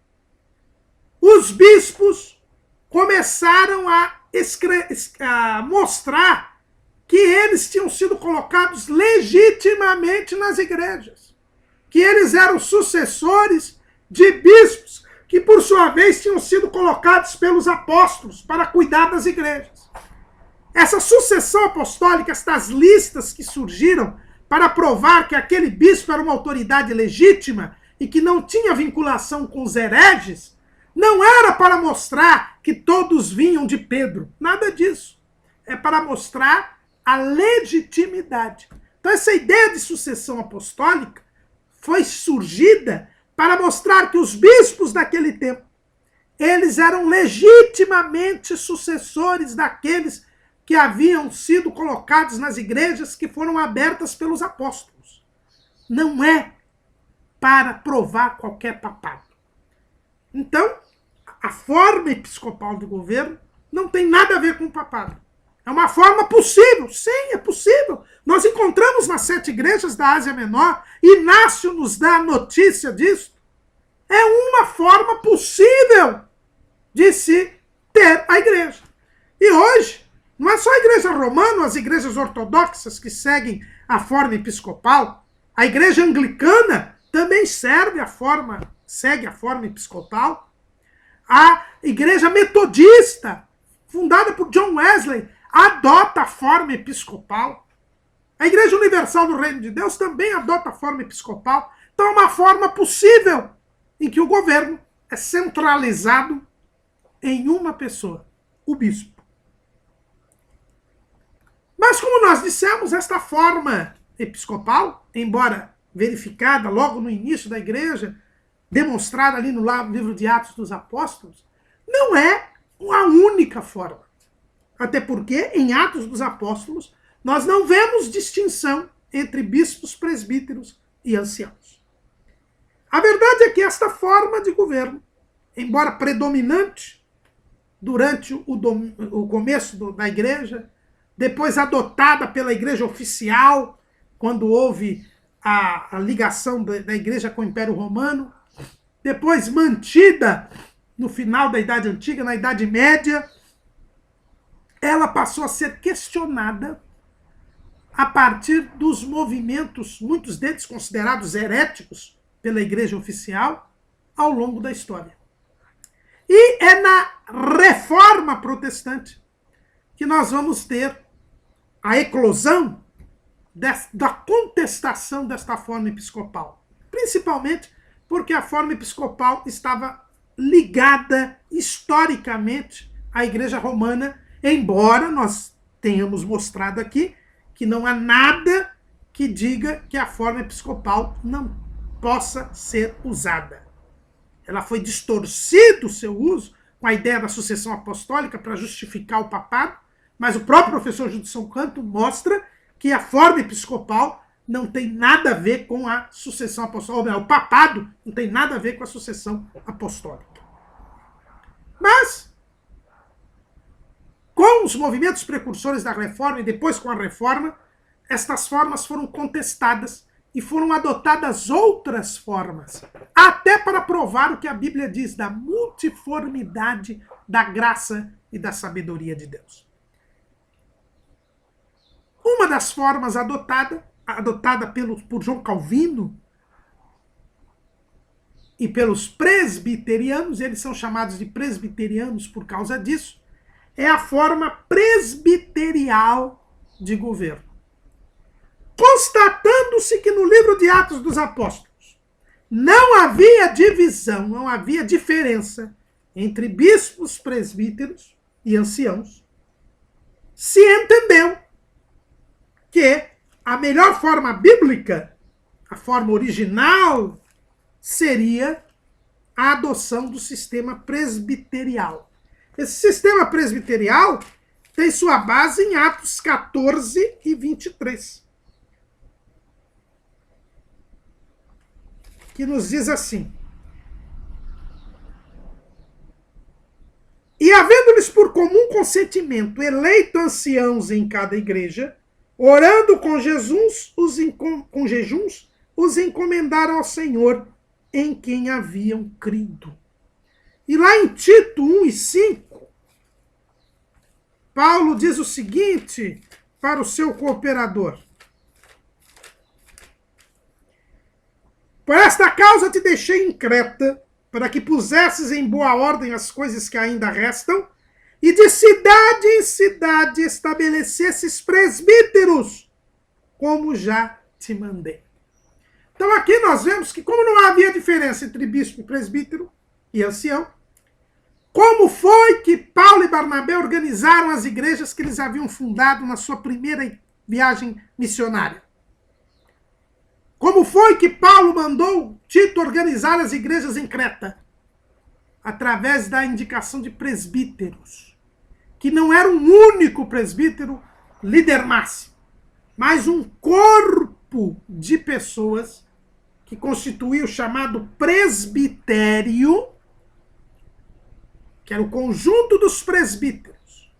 os bispos começaram a mostrar que eles tinham sido colocados legitimamente nas igrejas. Que eles eram sucessores de bispos que, por sua vez, tinham sido colocados pelos apóstolos para cuidar das igrejas. Essa sucessão apostólica, estas listas que surgiram para provar que aquele bispo era uma autoridade legítima e que não tinha vinculação com os hereges, não era para mostrar que todos vinham de Pedro. Nada disso. É para mostrar a legitimidade. Então essa ideia de sucessão apostólica foi surgida para mostrar que os bispos daquele tempo, eles eram legitimamente sucessores daqueles que haviam sido colocados nas igrejas que foram abertas pelos apóstolos. Não é para provar qualquer papado. Então, a forma episcopal de governo não tem nada a ver com o papado. É uma forma possível. Sim, é possível. Nós encontramos nas 7 igrejas da Ásia Menor, Inácio nos dá a notícia disso. É uma forma possível de se ter a igreja. E hoje, não é só a igreja romana, as igrejas ortodoxas que seguem a forma episcopal. A igreja anglicana também segue a forma episcopal. A igreja metodista, fundada por John Wesley, adota a forma episcopal. A Igreja Universal do Reino de Deus também adota a forma episcopal. Então é uma forma possível em que o governo é centralizado em uma pessoa, o bispo. Mas como nós dissemos, esta forma episcopal, embora verificada logo no início da igreja, demonstrada ali no livro de Atos dos Apóstolos, não é a única forma. Até porque, em Atos dos Apóstolos, nós não vemos distinção entre bispos, presbíteros e anciãos. A verdade é que esta forma de governo, embora predominante durante o começo da igreja, depois adotada pela igreja oficial, quando houve a ligação da igreja com o Império Romano, depois mantida no final da Idade Antiga, na Idade Média, ela passou a ser questionada a partir dos movimentos, muitos deles considerados heréticos pela igreja oficial, ao longo da história. E é na Reforma Protestante que nós vamos ter a eclosão da contestação desta forma episcopal. Principalmente porque a forma episcopal estava ligada historicamente à Igreja Romana, embora nós tenhamos mostrado aqui que não há nada que diga que a forma episcopal não possa ser usada. Ela foi distorcido o seu uso com a ideia da sucessão apostólica para justificar o papado, mas o próprio professor Judson Canto mostra que a forma episcopal não tem nada a ver com a sucessão apostólica. O papado não tem nada a ver com a sucessão apostólica. Mas, com os movimentos precursores da Reforma e depois com a Reforma, estas formas foram contestadas e foram adotadas outras formas, até para provar o que a Bíblia diz da multiformidade da graça e da sabedoria de Deus. Uma das formas adotada por João Calvino e pelos presbiterianos, eles são chamados de presbiterianos por causa disso, é a forma presbiterial de governo. Constatando-se que no livro de Atos dos Apóstolos não havia divisão, não havia diferença entre bispos, presbíteros e anciãos, se entendeu que a melhor forma bíblica, a forma original, seria a adoção do sistema presbiterial. Esse sistema presbiterial tem sua base em Atos 14 e 23. Que nos diz assim: e havendo-lhes por comum consentimento eleito anciãos em cada igreja, orando com jejuns, os encomendaram ao Senhor em quem haviam crido. E lá em Tito 1 e 5, Paulo diz o seguinte para o seu cooperador: por esta causa te deixei em Creta, para que pusesses em boa ordem as coisas que ainda restam, e de cidade em cidade estabelecesses presbíteros, como já te mandei. Então aqui nós vemos que, como não havia diferença entre bispo e presbítero e ancião, como foi que Paulo e Barnabé organizaram as igrejas que eles haviam fundado na sua primeira viagem missionária? Como foi que Paulo mandou Tito organizar as igrejas em Creta? Através da indicação de presbíteros, que não era um único presbítero, líder máximo, mas um corpo de pessoas que constituía o chamado presbitério, que era o conjunto dos presbíteros.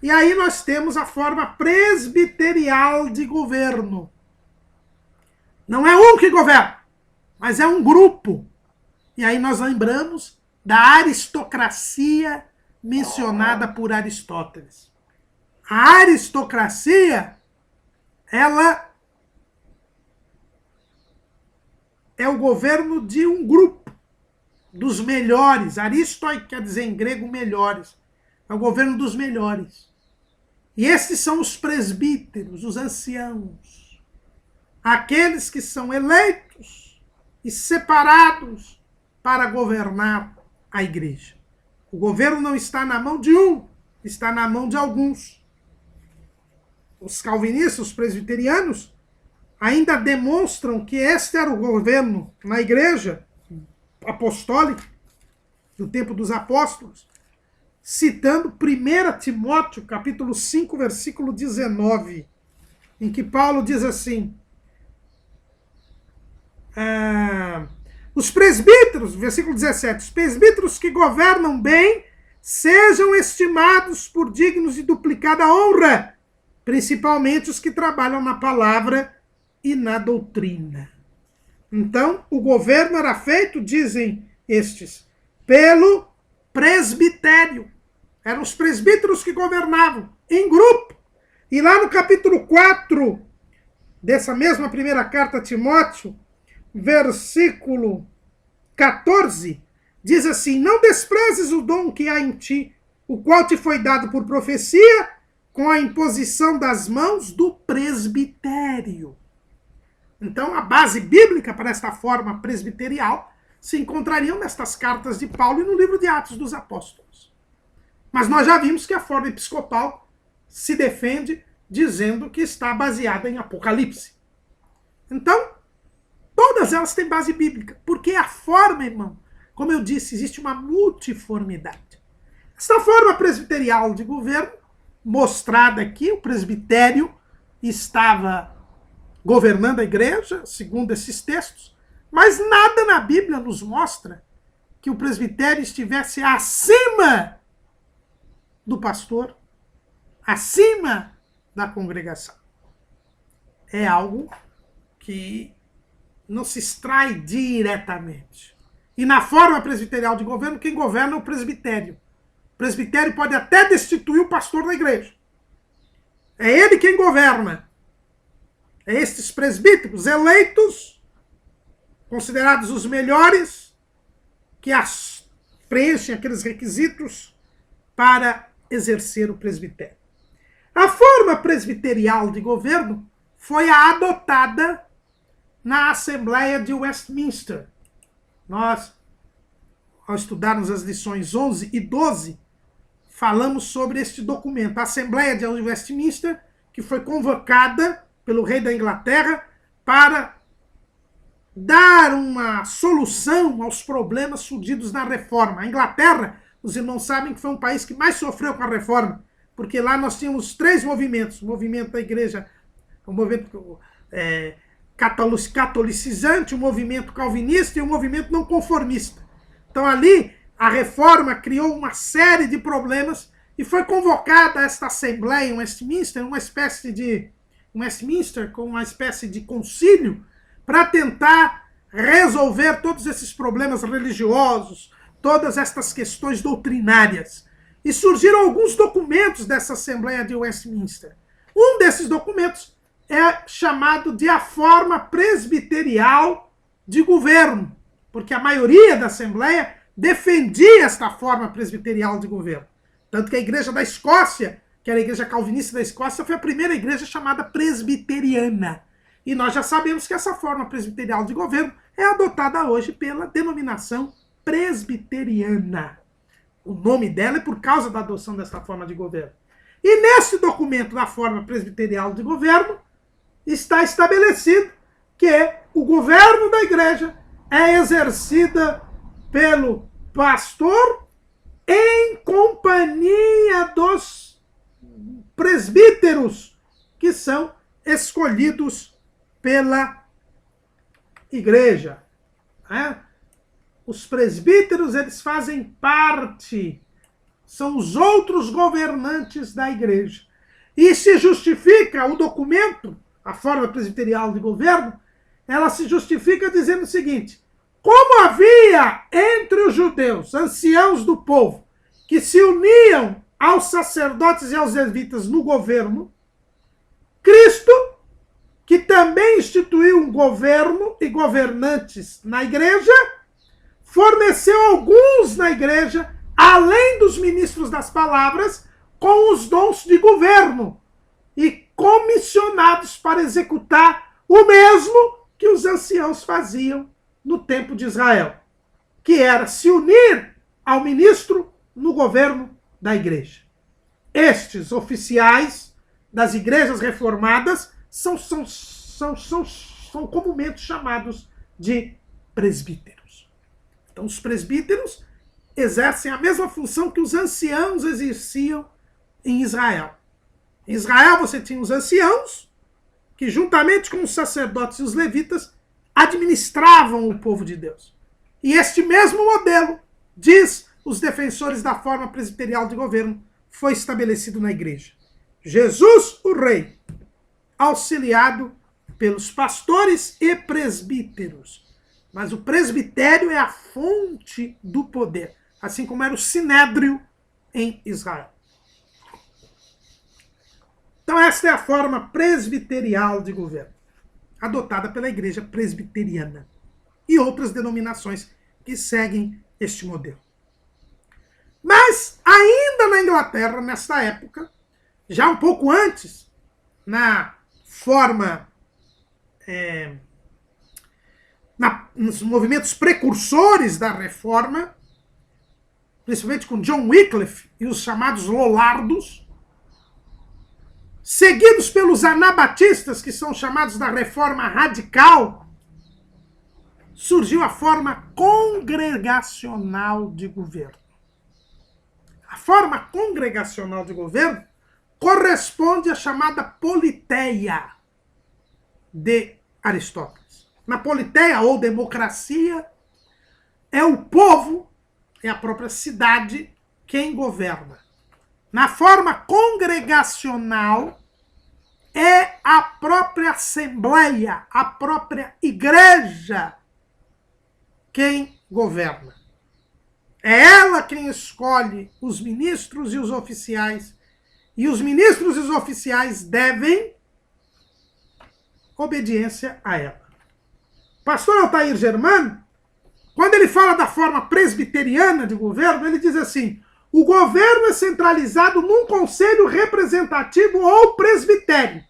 E aí nós temos a forma presbiterial de governo. Não é um que governa, mas é um grupo. E aí nós lembramos da aristocracia mencionada por Aristóteles. A aristocracia, ela é o governo de um grupo, dos melhores. Aristoi quer dizer em grego melhores. É o governo dos melhores. E esses são os presbíteros, os anciãos. Aqueles que são eleitos e separados para governar a igreja. O governo não está na mão de um, está na mão de alguns. Os calvinistas, os presbiterianos, ainda demonstram que este era o governo na igreja apostólica, do tempo dos apóstolos, citando 1 Timóteo, capítulo 5, versículo 19, em que Paulo diz assim, os presbíteros, versículo 17, os presbíteros que governam bem sejam estimados por dignos de duplicada honra, principalmente os que trabalham na palavra e na doutrina. Então, o governo era feito, dizem estes, pelo presbitério. Eram os presbíteros que governavam, em grupo. E lá no capítulo 4 dessa mesma primeira carta a Timóteo, versículo 14, diz assim, não desprezes o dom que há em ti, o qual te foi dado por profecia, com a imposição das mãos do presbitério. Então, a base bíblica para esta forma presbiterial se encontrariam nestas cartas de Paulo e no livro de Atos dos Apóstolos. Mas nós já vimos que a forma episcopal se defende dizendo que está baseada em Apocalipse. Então, todas elas têm base bíblica, porque a forma, irmão, como eu disse, existe uma multiformidade. Esta forma presbiterial de governo, mostrada aqui, o presbitério estava governando a igreja, segundo esses textos, mas nada na Bíblia nos mostra que o presbitério estivesse acima do pastor, acima da congregação. É algo que não se extrai diretamente. E na forma presbiterial de governo, quem governa é o presbitério. O presbitério pode até destituir o pastor da igreja. É ele quem governa. É estes presbíteros eleitos, considerados os melhores, que preenchem aqueles requisitos para exercer o presbitério. A forma presbiterial de governo foi a adotada na Assembleia de Westminster. Nós, ao estudarmos as lições 11 e 12, falamos sobre este documento, a Assembleia de Westminster, que foi convocada pelo rei da Inglaterra para dar uma solução aos problemas surgidos na reforma. A Inglaterra, os irmãos sabem que foi um país que mais sofreu com a reforma, porque lá nós tínhamos três movimentos, o movimento da igreja, o movimento catolicizante, o movimento calvinista e o movimento não conformista. Então ali a reforma criou uma série de problemas e foi convocada esta Assembleia em Westminster, uma espécie de concílio, para tentar resolver todos esses problemas religiosos, todas estas questões doutrinárias. E surgiram alguns documentos dessa Assembleia de Westminster. Um desses documentos é chamado de a forma presbiterial de governo, porque a maioria da Assembleia defendia esta forma presbiterial de governo. Tanto que a igreja da Escócia, que era a igreja calvinista da Escócia, foi a primeira igreja chamada presbiteriana. E nós já sabemos que essa forma presbiterial de governo é adotada hoje pela denominação presbiteriana. O nome dela é por causa da adoção dessa forma de governo. E nesse documento da forma presbiterial de governo, está estabelecido que o governo da igreja é exercida pelo pastor em companhia dos presbíteros que são escolhidos pela igreja. Os presbíteros, eles fazem parte, são os outros governantes da igreja. E se justifica o documento, a forma presbiterial de governo, ela se justifica dizendo o seguinte: como havia entre os judeus, anciãos do povo, que se uniam aos sacerdotes e aos levitas no governo, Cristo, que também instituiu um governo e governantes na igreja, forneceu alguns na igreja, além dos ministros das palavras, com os dons de governo e comissionados para executar o mesmo que os anciãos faziam no tempo de Israel, que era se unir ao ministro no governo da igreja. Estes oficiais das igrejas reformadas são comumente chamados de presbíteros. Então, os presbíteros exercem a mesma função que os anciãos exerciam em Israel. Em Israel você tinha os anciãos, que juntamente com os sacerdotes e os levitas administravam o povo de Deus. E este mesmo modelo, diz os defensores da forma presbiterial de governo, foi estabelecido na igreja. Jesus, o rei, auxiliado pelos pastores e presbíteros. Mas o presbitério é a fonte do poder, assim como era o sinédrio em Israel. Então esta é a forma presbiterial de governo, adotada pela igreja presbiteriana e outras denominações que seguem este modelo. Mas ainda na Inglaterra, nesta época, já um pouco antes, na forma, nos movimentos precursores da reforma, principalmente com John Wycliffe e os chamados Lollardos, seguidos pelos anabatistas, que são chamados da reforma radical, surgiu a forma congregacional de governo. A forma congregacional de governo corresponde à chamada politeia de Aristóteles. Na politeia, ou democracia, é o povo, é a própria cidade quem governa. Na forma congregacional, é a própria assembleia, a própria igreja quem governa. É ela quem escolhe os ministros e os oficiais. E os ministros e os oficiais devem obediência a ela. Pastor Altair Germano, quando ele fala da forma presbiteriana de governo, ele diz assim: o governo é centralizado num conselho representativo ou presbitério,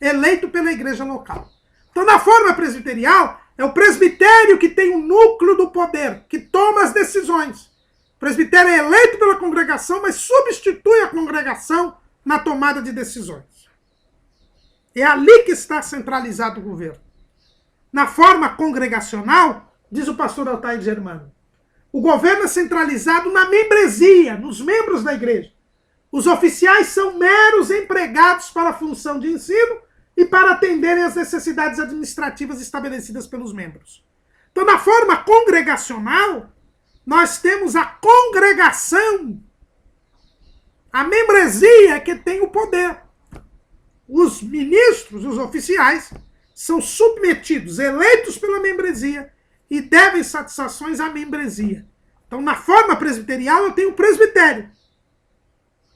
eleito pela igreja local. Então, na forma presbiterial, é o presbitério que tem o núcleo do poder, que toma as decisões. O presbitério é eleito pela congregação, mas substitui a congregação na tomada de decisões. É ali que está centralizado o governo. Na forma congregacional, diz o pastor Altair Germano, o governo é centralizado na membresia, nos membros da igreja. Os oficiais são meros empregados para a função de ensino e para atenderem às necessidades administrativas estabelecidas pelos membros. Então, na forma congregacional, nós temos a congregação, a membresia que tem o poder. Os ministros, os oficiais, são submetidos, eleitos pela membresia, e devem satisfações à membresia. Então, na forma presbiterial, eu tenho o presbitério.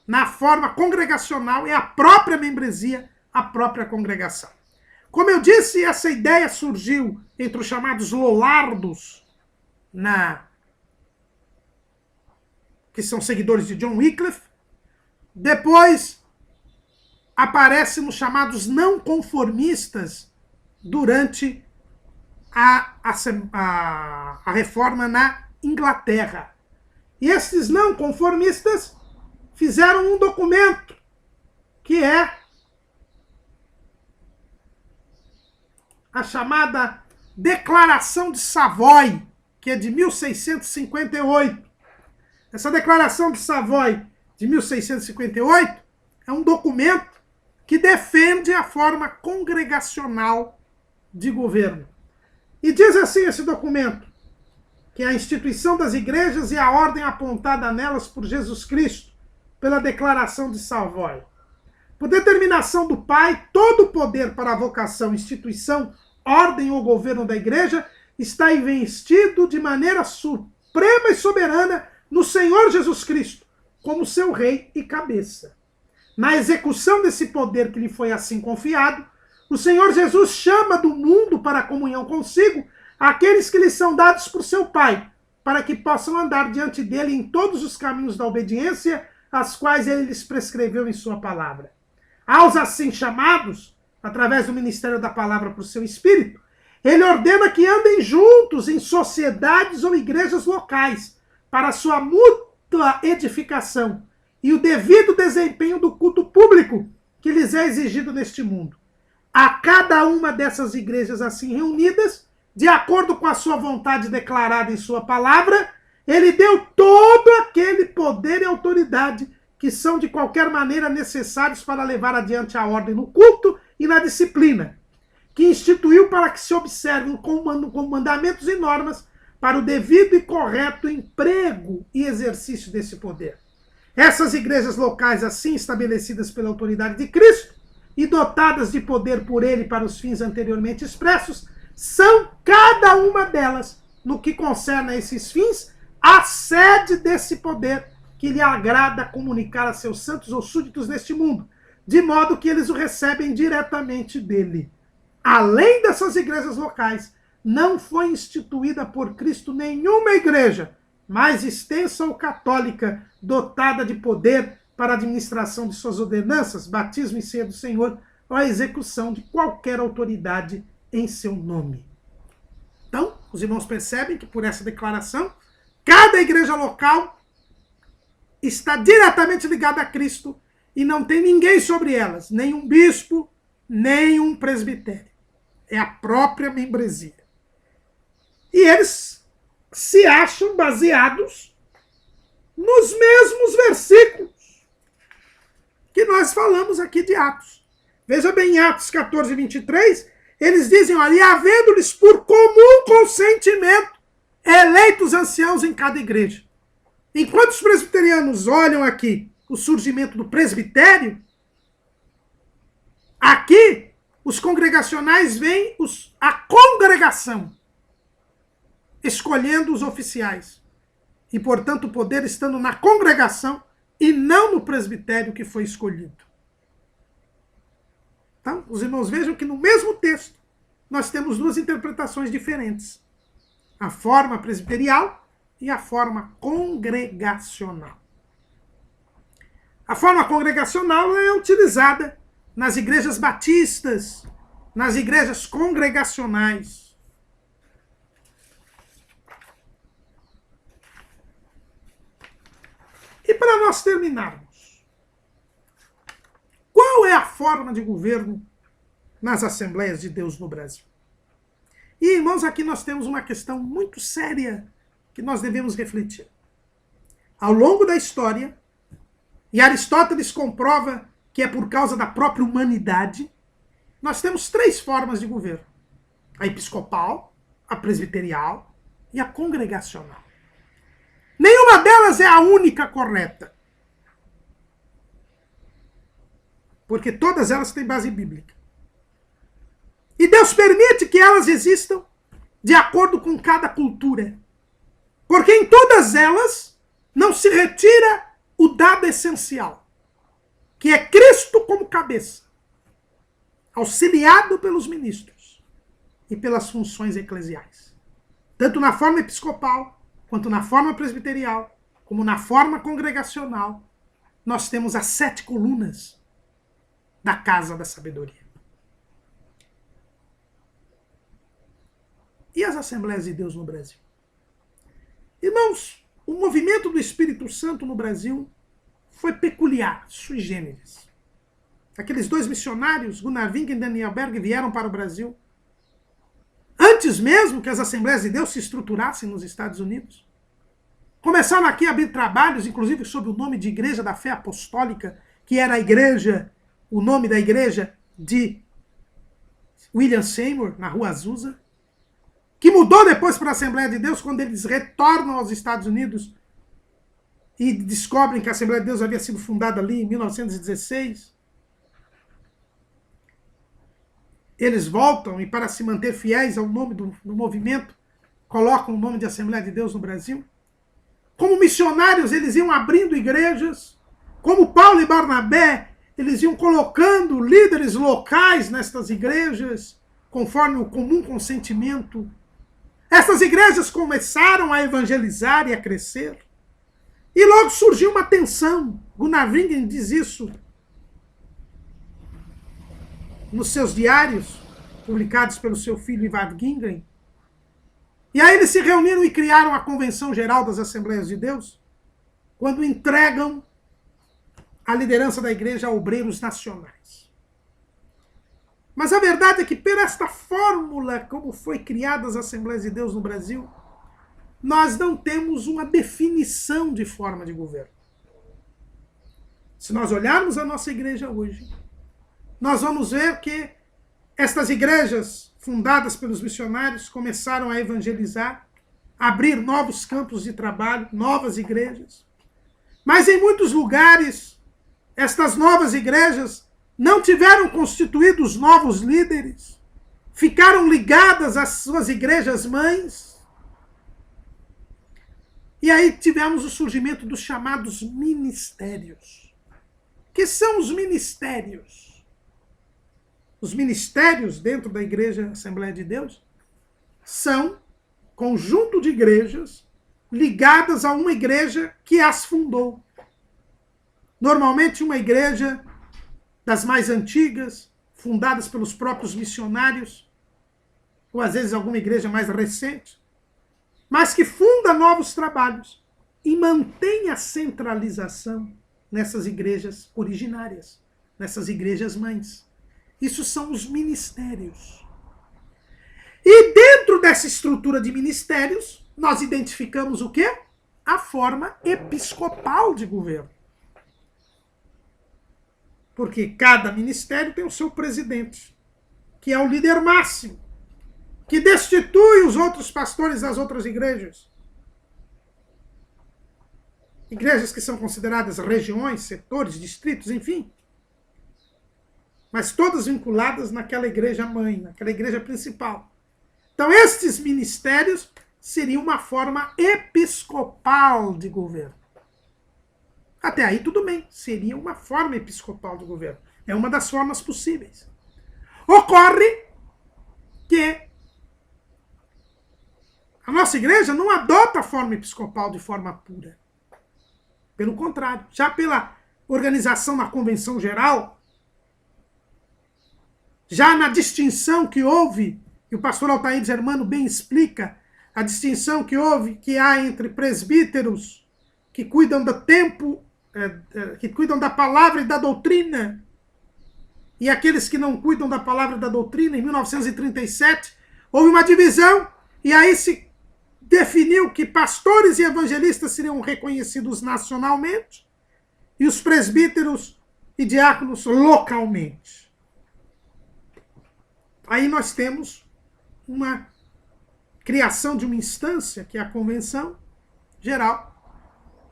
Na forma congregacional, é a própria membresia, a própria congregação. Como eu disse, essa ideia surgiu entre os chamados Lollardos, que são seguidores de John Wycliffe. Depois, aparece nos chamados não conformistas durante a reforma na Inglaterra. E esses não conformistas fizeram um documento que é a chamada Declaração de Savoy, que é de 1658. Essa Declaração de Savoy de 1658 é um documento que defende a forma congregacional de governo. E diz assim esse documento, que é a instituição das igrejas e a ordem apontada nelas por Jesus Cristo, pela Declaração de Savoy. Por determinação do Pai, todo o poder para a vocação, instituição, ordem ou governo da igreja está investido de maneira suprema e soberana no Senhor Jesus Cristo, como seu rei e cabeça. Na execução desse poder que lhe foi assim confiado, o Senhor Jesus chama do mundo para a comunhão consigo aqueles que lhe são dados por seu Pai, para que possam andar diante dele em todos os caminhos da obediência, as quais ele lhes prescreveu em sua palavra. Aos assim chamados, através do ministério da palavra por seu Espírito, ele ordena que andem juntos em sociedades ou igrejas locais, para sua mútua edificação e o devido desempenho do culto público que lhes é exigido neste mundo. A cada uma dessas igrejas assim reunidas, de acordo com a sua vontade declarada em sua palavra, ele deu todo aquele poder e autoridade que são de qualquer maneira necessários para levar adiante a ordem no culto e na disciplina, que instituiu para que se observem com mandamentos e normas para o devido e correto emprego e exercício desse poder. Essas igrejas locais assim estabelecidas pela autoridade de Cristo e dotadas de poder por ele para os fins anteriormente expressos, são cada uma delas, no que concerne a esses fins, a sede desse poder que lhe agrada comunicar a seus santos ou súditos neste mundo, de modo que eles o recebem diretamente dele. Além dessas igrejas locais, não foi instituída por Cristo nenhuma igreja mais extensa ou católica, dotada de poder para a administração de suas ordenanças, batismo e ceia do Senhor, ou a execução de qualquer autoridade em seu nome. Então, os irmãos percebem que por essa declaração, cada igreja local está diretamente ligada a Cristo e não tem ninguém sobre elas, nem um bispo, nem um presbitério. É a própria membresia. E eles se acham baseados nos mesmos versículos que nós falamos aqui de Atos. Veja bem, em Atos 14, 23, eles dizem, olha, e havendo-lhes por comum consentimento eleitos anciãos em cada igreja. Enquanto os presbiterianos olham aqui o surgimento do presbitério, aqui os congregacionais veem a congregação escolhendo os oficiais. E, portanto, o poder estando na congregação e não no presbitério que foi escolhido. Então, os irmãos vejam que no mesmo texto nós temos duas interpretações diferentes. A forma presbiterial e a forma congregacional. A forma congregacional é utilizada nas igrejas batistas, nas igrejas congregacionais. E para nós terminarmos, qual é a forma de governo nas Assembleias de Deus no Brasil? E, irmãos, aqui nós temos uma questão muito séria que nós devemos refletir. Ao longo da história, e Aristóteles comprova que é por causa da própria humanidade, nós temos três formas de governo. A episcopal, a presbiterial e a congregacional. Nenhuma delas é a única correta. Porque todas elas têm base bíblica. E Deus permite que elas existam de acordo com cada cultura. Porque em todas elas não se retira o dado essencial, que é Cristo como cabeça, auxiliado pelos ministros e pelas funções eclesiais. Tanto na forma episcopal, quanto na forma presbiterial, como na forma congregacional, nós temos as 7 colunas da casa da sabedoria. E as Assembleias de Deus no Brasil? Irmãos, o movimento do Espírito Santo no Brasil foi peculiar, sui generis. Aqueles 2 missionários, Gunnar Wing e Daniel Berg, vieram para o Brasil antes mesmo que as Assembleias de Deus se estruturassem nos Estados Unidos. Começaram aqui a abrir trabalhos, inclusive sob o nome de Igreja da Fé Apostólica, que era a igreja o nome da igreja de William Seymour, na Rua Azusa, que mudou depois para a Assembleia de Deus, quando eles retornam aos Estados Unidos e descobrem que a Assembleia de Deus havia sido fundada ali em 1916. Eles voltam e, para se manter fiéis ao nome do movimento, colocam o nome de Assembleia de Deus no Brasil. Como missionários, eles iam abrindo igrejas. Como Paulo e Barnabé, eles iam colocando líderes locais nestas igrejas, conforme o comum consentimento. Essas igrejas começaram a evangelizar e a crescer. E logo surgiu uma tensão. Gunnar Wingen diz isso nos seus diários, publicados pelo seu filho Ivar Wingen. E aí eles se reuniram e criaram a Convenção Geral das Assembleias de Deus, quando entregam a liderança da igreja a obreiros nacionais. Mas a verdade é que, por esta fórmula como foi criadas as Assembleias de Deus no Brasil, nós não temos uma definição de forma de governo. Se nós olharmos a nossa igreja hoje, nós vamos ver que estas igrejas fundadas pelos missionários começaram a evangelizar, a abrir novos campos de trabalho, novas igrejas. Mas em muitos lugares, estas novas igrejas não tiveram constituídos novos líderes, ficaram ligadas às suas igrejas mães. E aí tivemos o surgimento dos chamados ministérios. O que são os ministérios? Os ministérios dentro da Igreja Assembleia de Deus são conjunto de igrejas ligadas a uma igreja que as fundou. Normalmente uma igreja das mais antigas, fundadas pelos próprios missionários, ou às vezes alguma igreja mais recente, mas que funda novos trabalhos e mantém a centralização nessas igrejas originárias, nessas igrejas mães. Isso são os ministérios. E dentro dessa estrutura de ministérios, nós identificamos o quê? A forma episcopal de governo. Porque cada ministério tem o seu presidente, que é o líder máximo, que destitui os outros pastores das outras igrejas. Igrejas que são consideradas regiões, setores, distritos, enfim. Mas todas vinculadas naquela igreja mãe, naquela igreja principal. Então, estes ministérios seriam uma forma episcopal de governo. Até aí tudo bem, seria uma forma episcopal de governo. É uma das formas possíveis. Ocorre que a nossa igreja não adota a forma episcopal de forma pura. Pelo contrário, já pela organização na Convenção Geral, já na distinção que houve, e o pastor Altair Germano bem explica, a distinção que há entre presbíteros que cuidam do tempo, que cuidam da palavra e da doutrina, e aqueles que não cuidam da palavra e da doutrina. Em 1937, houve uma divisão, e aí se definiu que pastores e evangelistas seriam reconhecidos nacionalmente, e os presbíteros e diáconos localmente. Aí nós temos uma criação de uma instância, que é a Convenção Geral,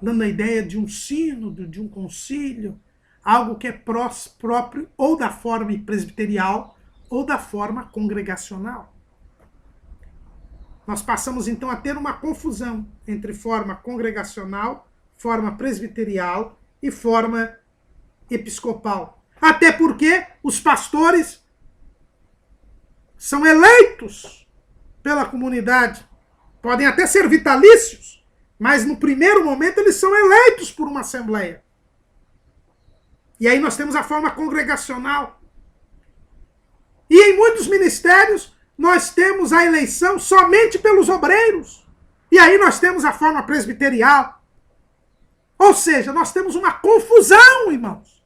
dando a ideia de um sínodo, de um concílio, algo que é próprio ou da forma presbiterial ou da forma congregacional. Nós passamos então a ter uma confusão entre forma congregacional, forma presbiterial e forma episcopal. Até porque os pastores são eleitos pela comunidade. Podem até ser vitalícios, mas no primeiro momento eles são eleitos por uma assembleia. E aí nós temos a forma congregacional. E em muitos ministérios nós temos a eleição somente pelos obreiros. E aí nós temos a forma presbiterial. Ou seja, nós temos uma confusão, irmãos.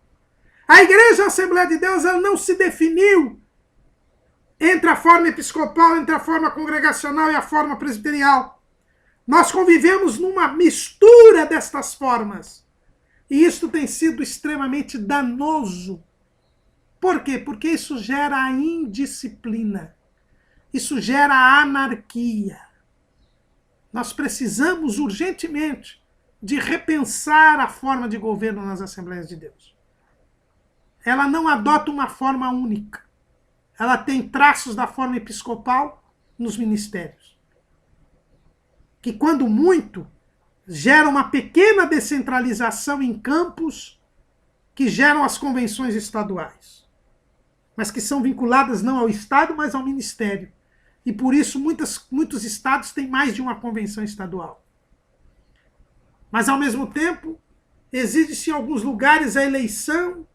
A Igreja Assembleia de Deus, ela não se definiu entre a forma episcopal, entre a forma congregacional e a forma presbiterial. Nós convivemos numa mistura destas formas. E isto tem sido extremamente danoso Por quê? Porque isso gera a indisciplina. Isso gera a anarquia. Nós precisamos urgentemente de repensar a forma de governo nas Assembleias de Deus. Ela não adota uma forma única. Ela tem traços da forma episcopal nos ministérios, que, quando muito, gera uma pequena descentralização em campos que geram as convenções estaduais, mas que são vinculadas não ao Estado, mas ao Ministério. E, por isso, muitos estados têm mais de uma convenção estadual. Mas, ao mesmo tempo, exige-se em alguns lugares a eleição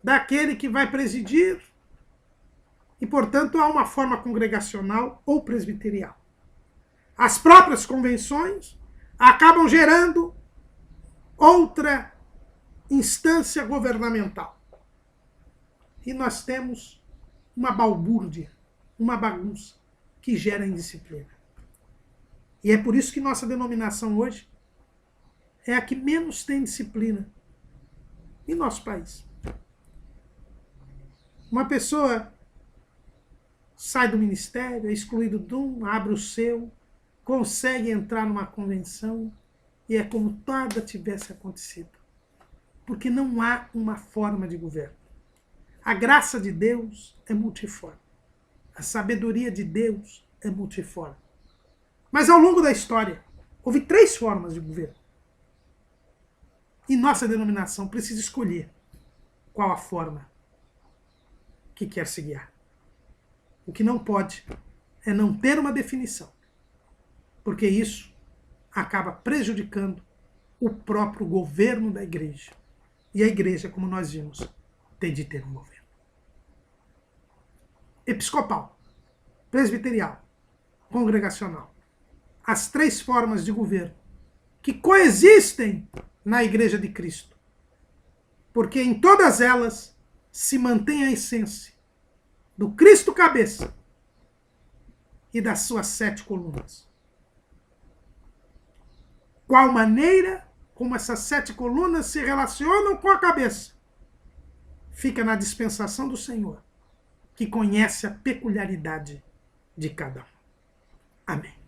daquele que vai presidir e, portanto, há uma forma congregacional ou presbiterial. As próprias convenções acabam gerando outra instância governamental. E nós temos uma balbúrdia, uma bagunça que gera indisciplina. E é por isso que nossa denominação hoje é a que menos tem disciplina em nosso país. Uma pessoa sai do ministério, é excluído de um, abre o seu, consegue entrar numa convenção e é como nada tivesse acontecido. Porque não há uma forma de governo. A graça de Deus é multiforme. A sabedoria de Deus é multiforme. Mas ao longo da história, houve 3 formas de governo. E nossa denominação precisa escolher qual a forma que quer se guiar. O que não pode é não ter uma definição, porque isso acaba prejudicando o próprio governo da igreja. E a igreja, como nós vimos, tem de ter um governo episcopal, presbiterial, congregacional. As 3 formas de governo que coexistem na Igreja de Cristo. Porque em todas elas se mantém a essência do Cristo cabeça e das suas 7 colunas. Qual maneira como essas 7 colunas se relacionam com a cabeça fica na dispensação do Senhor, que conhece a peculiaridade de cada um. Amém.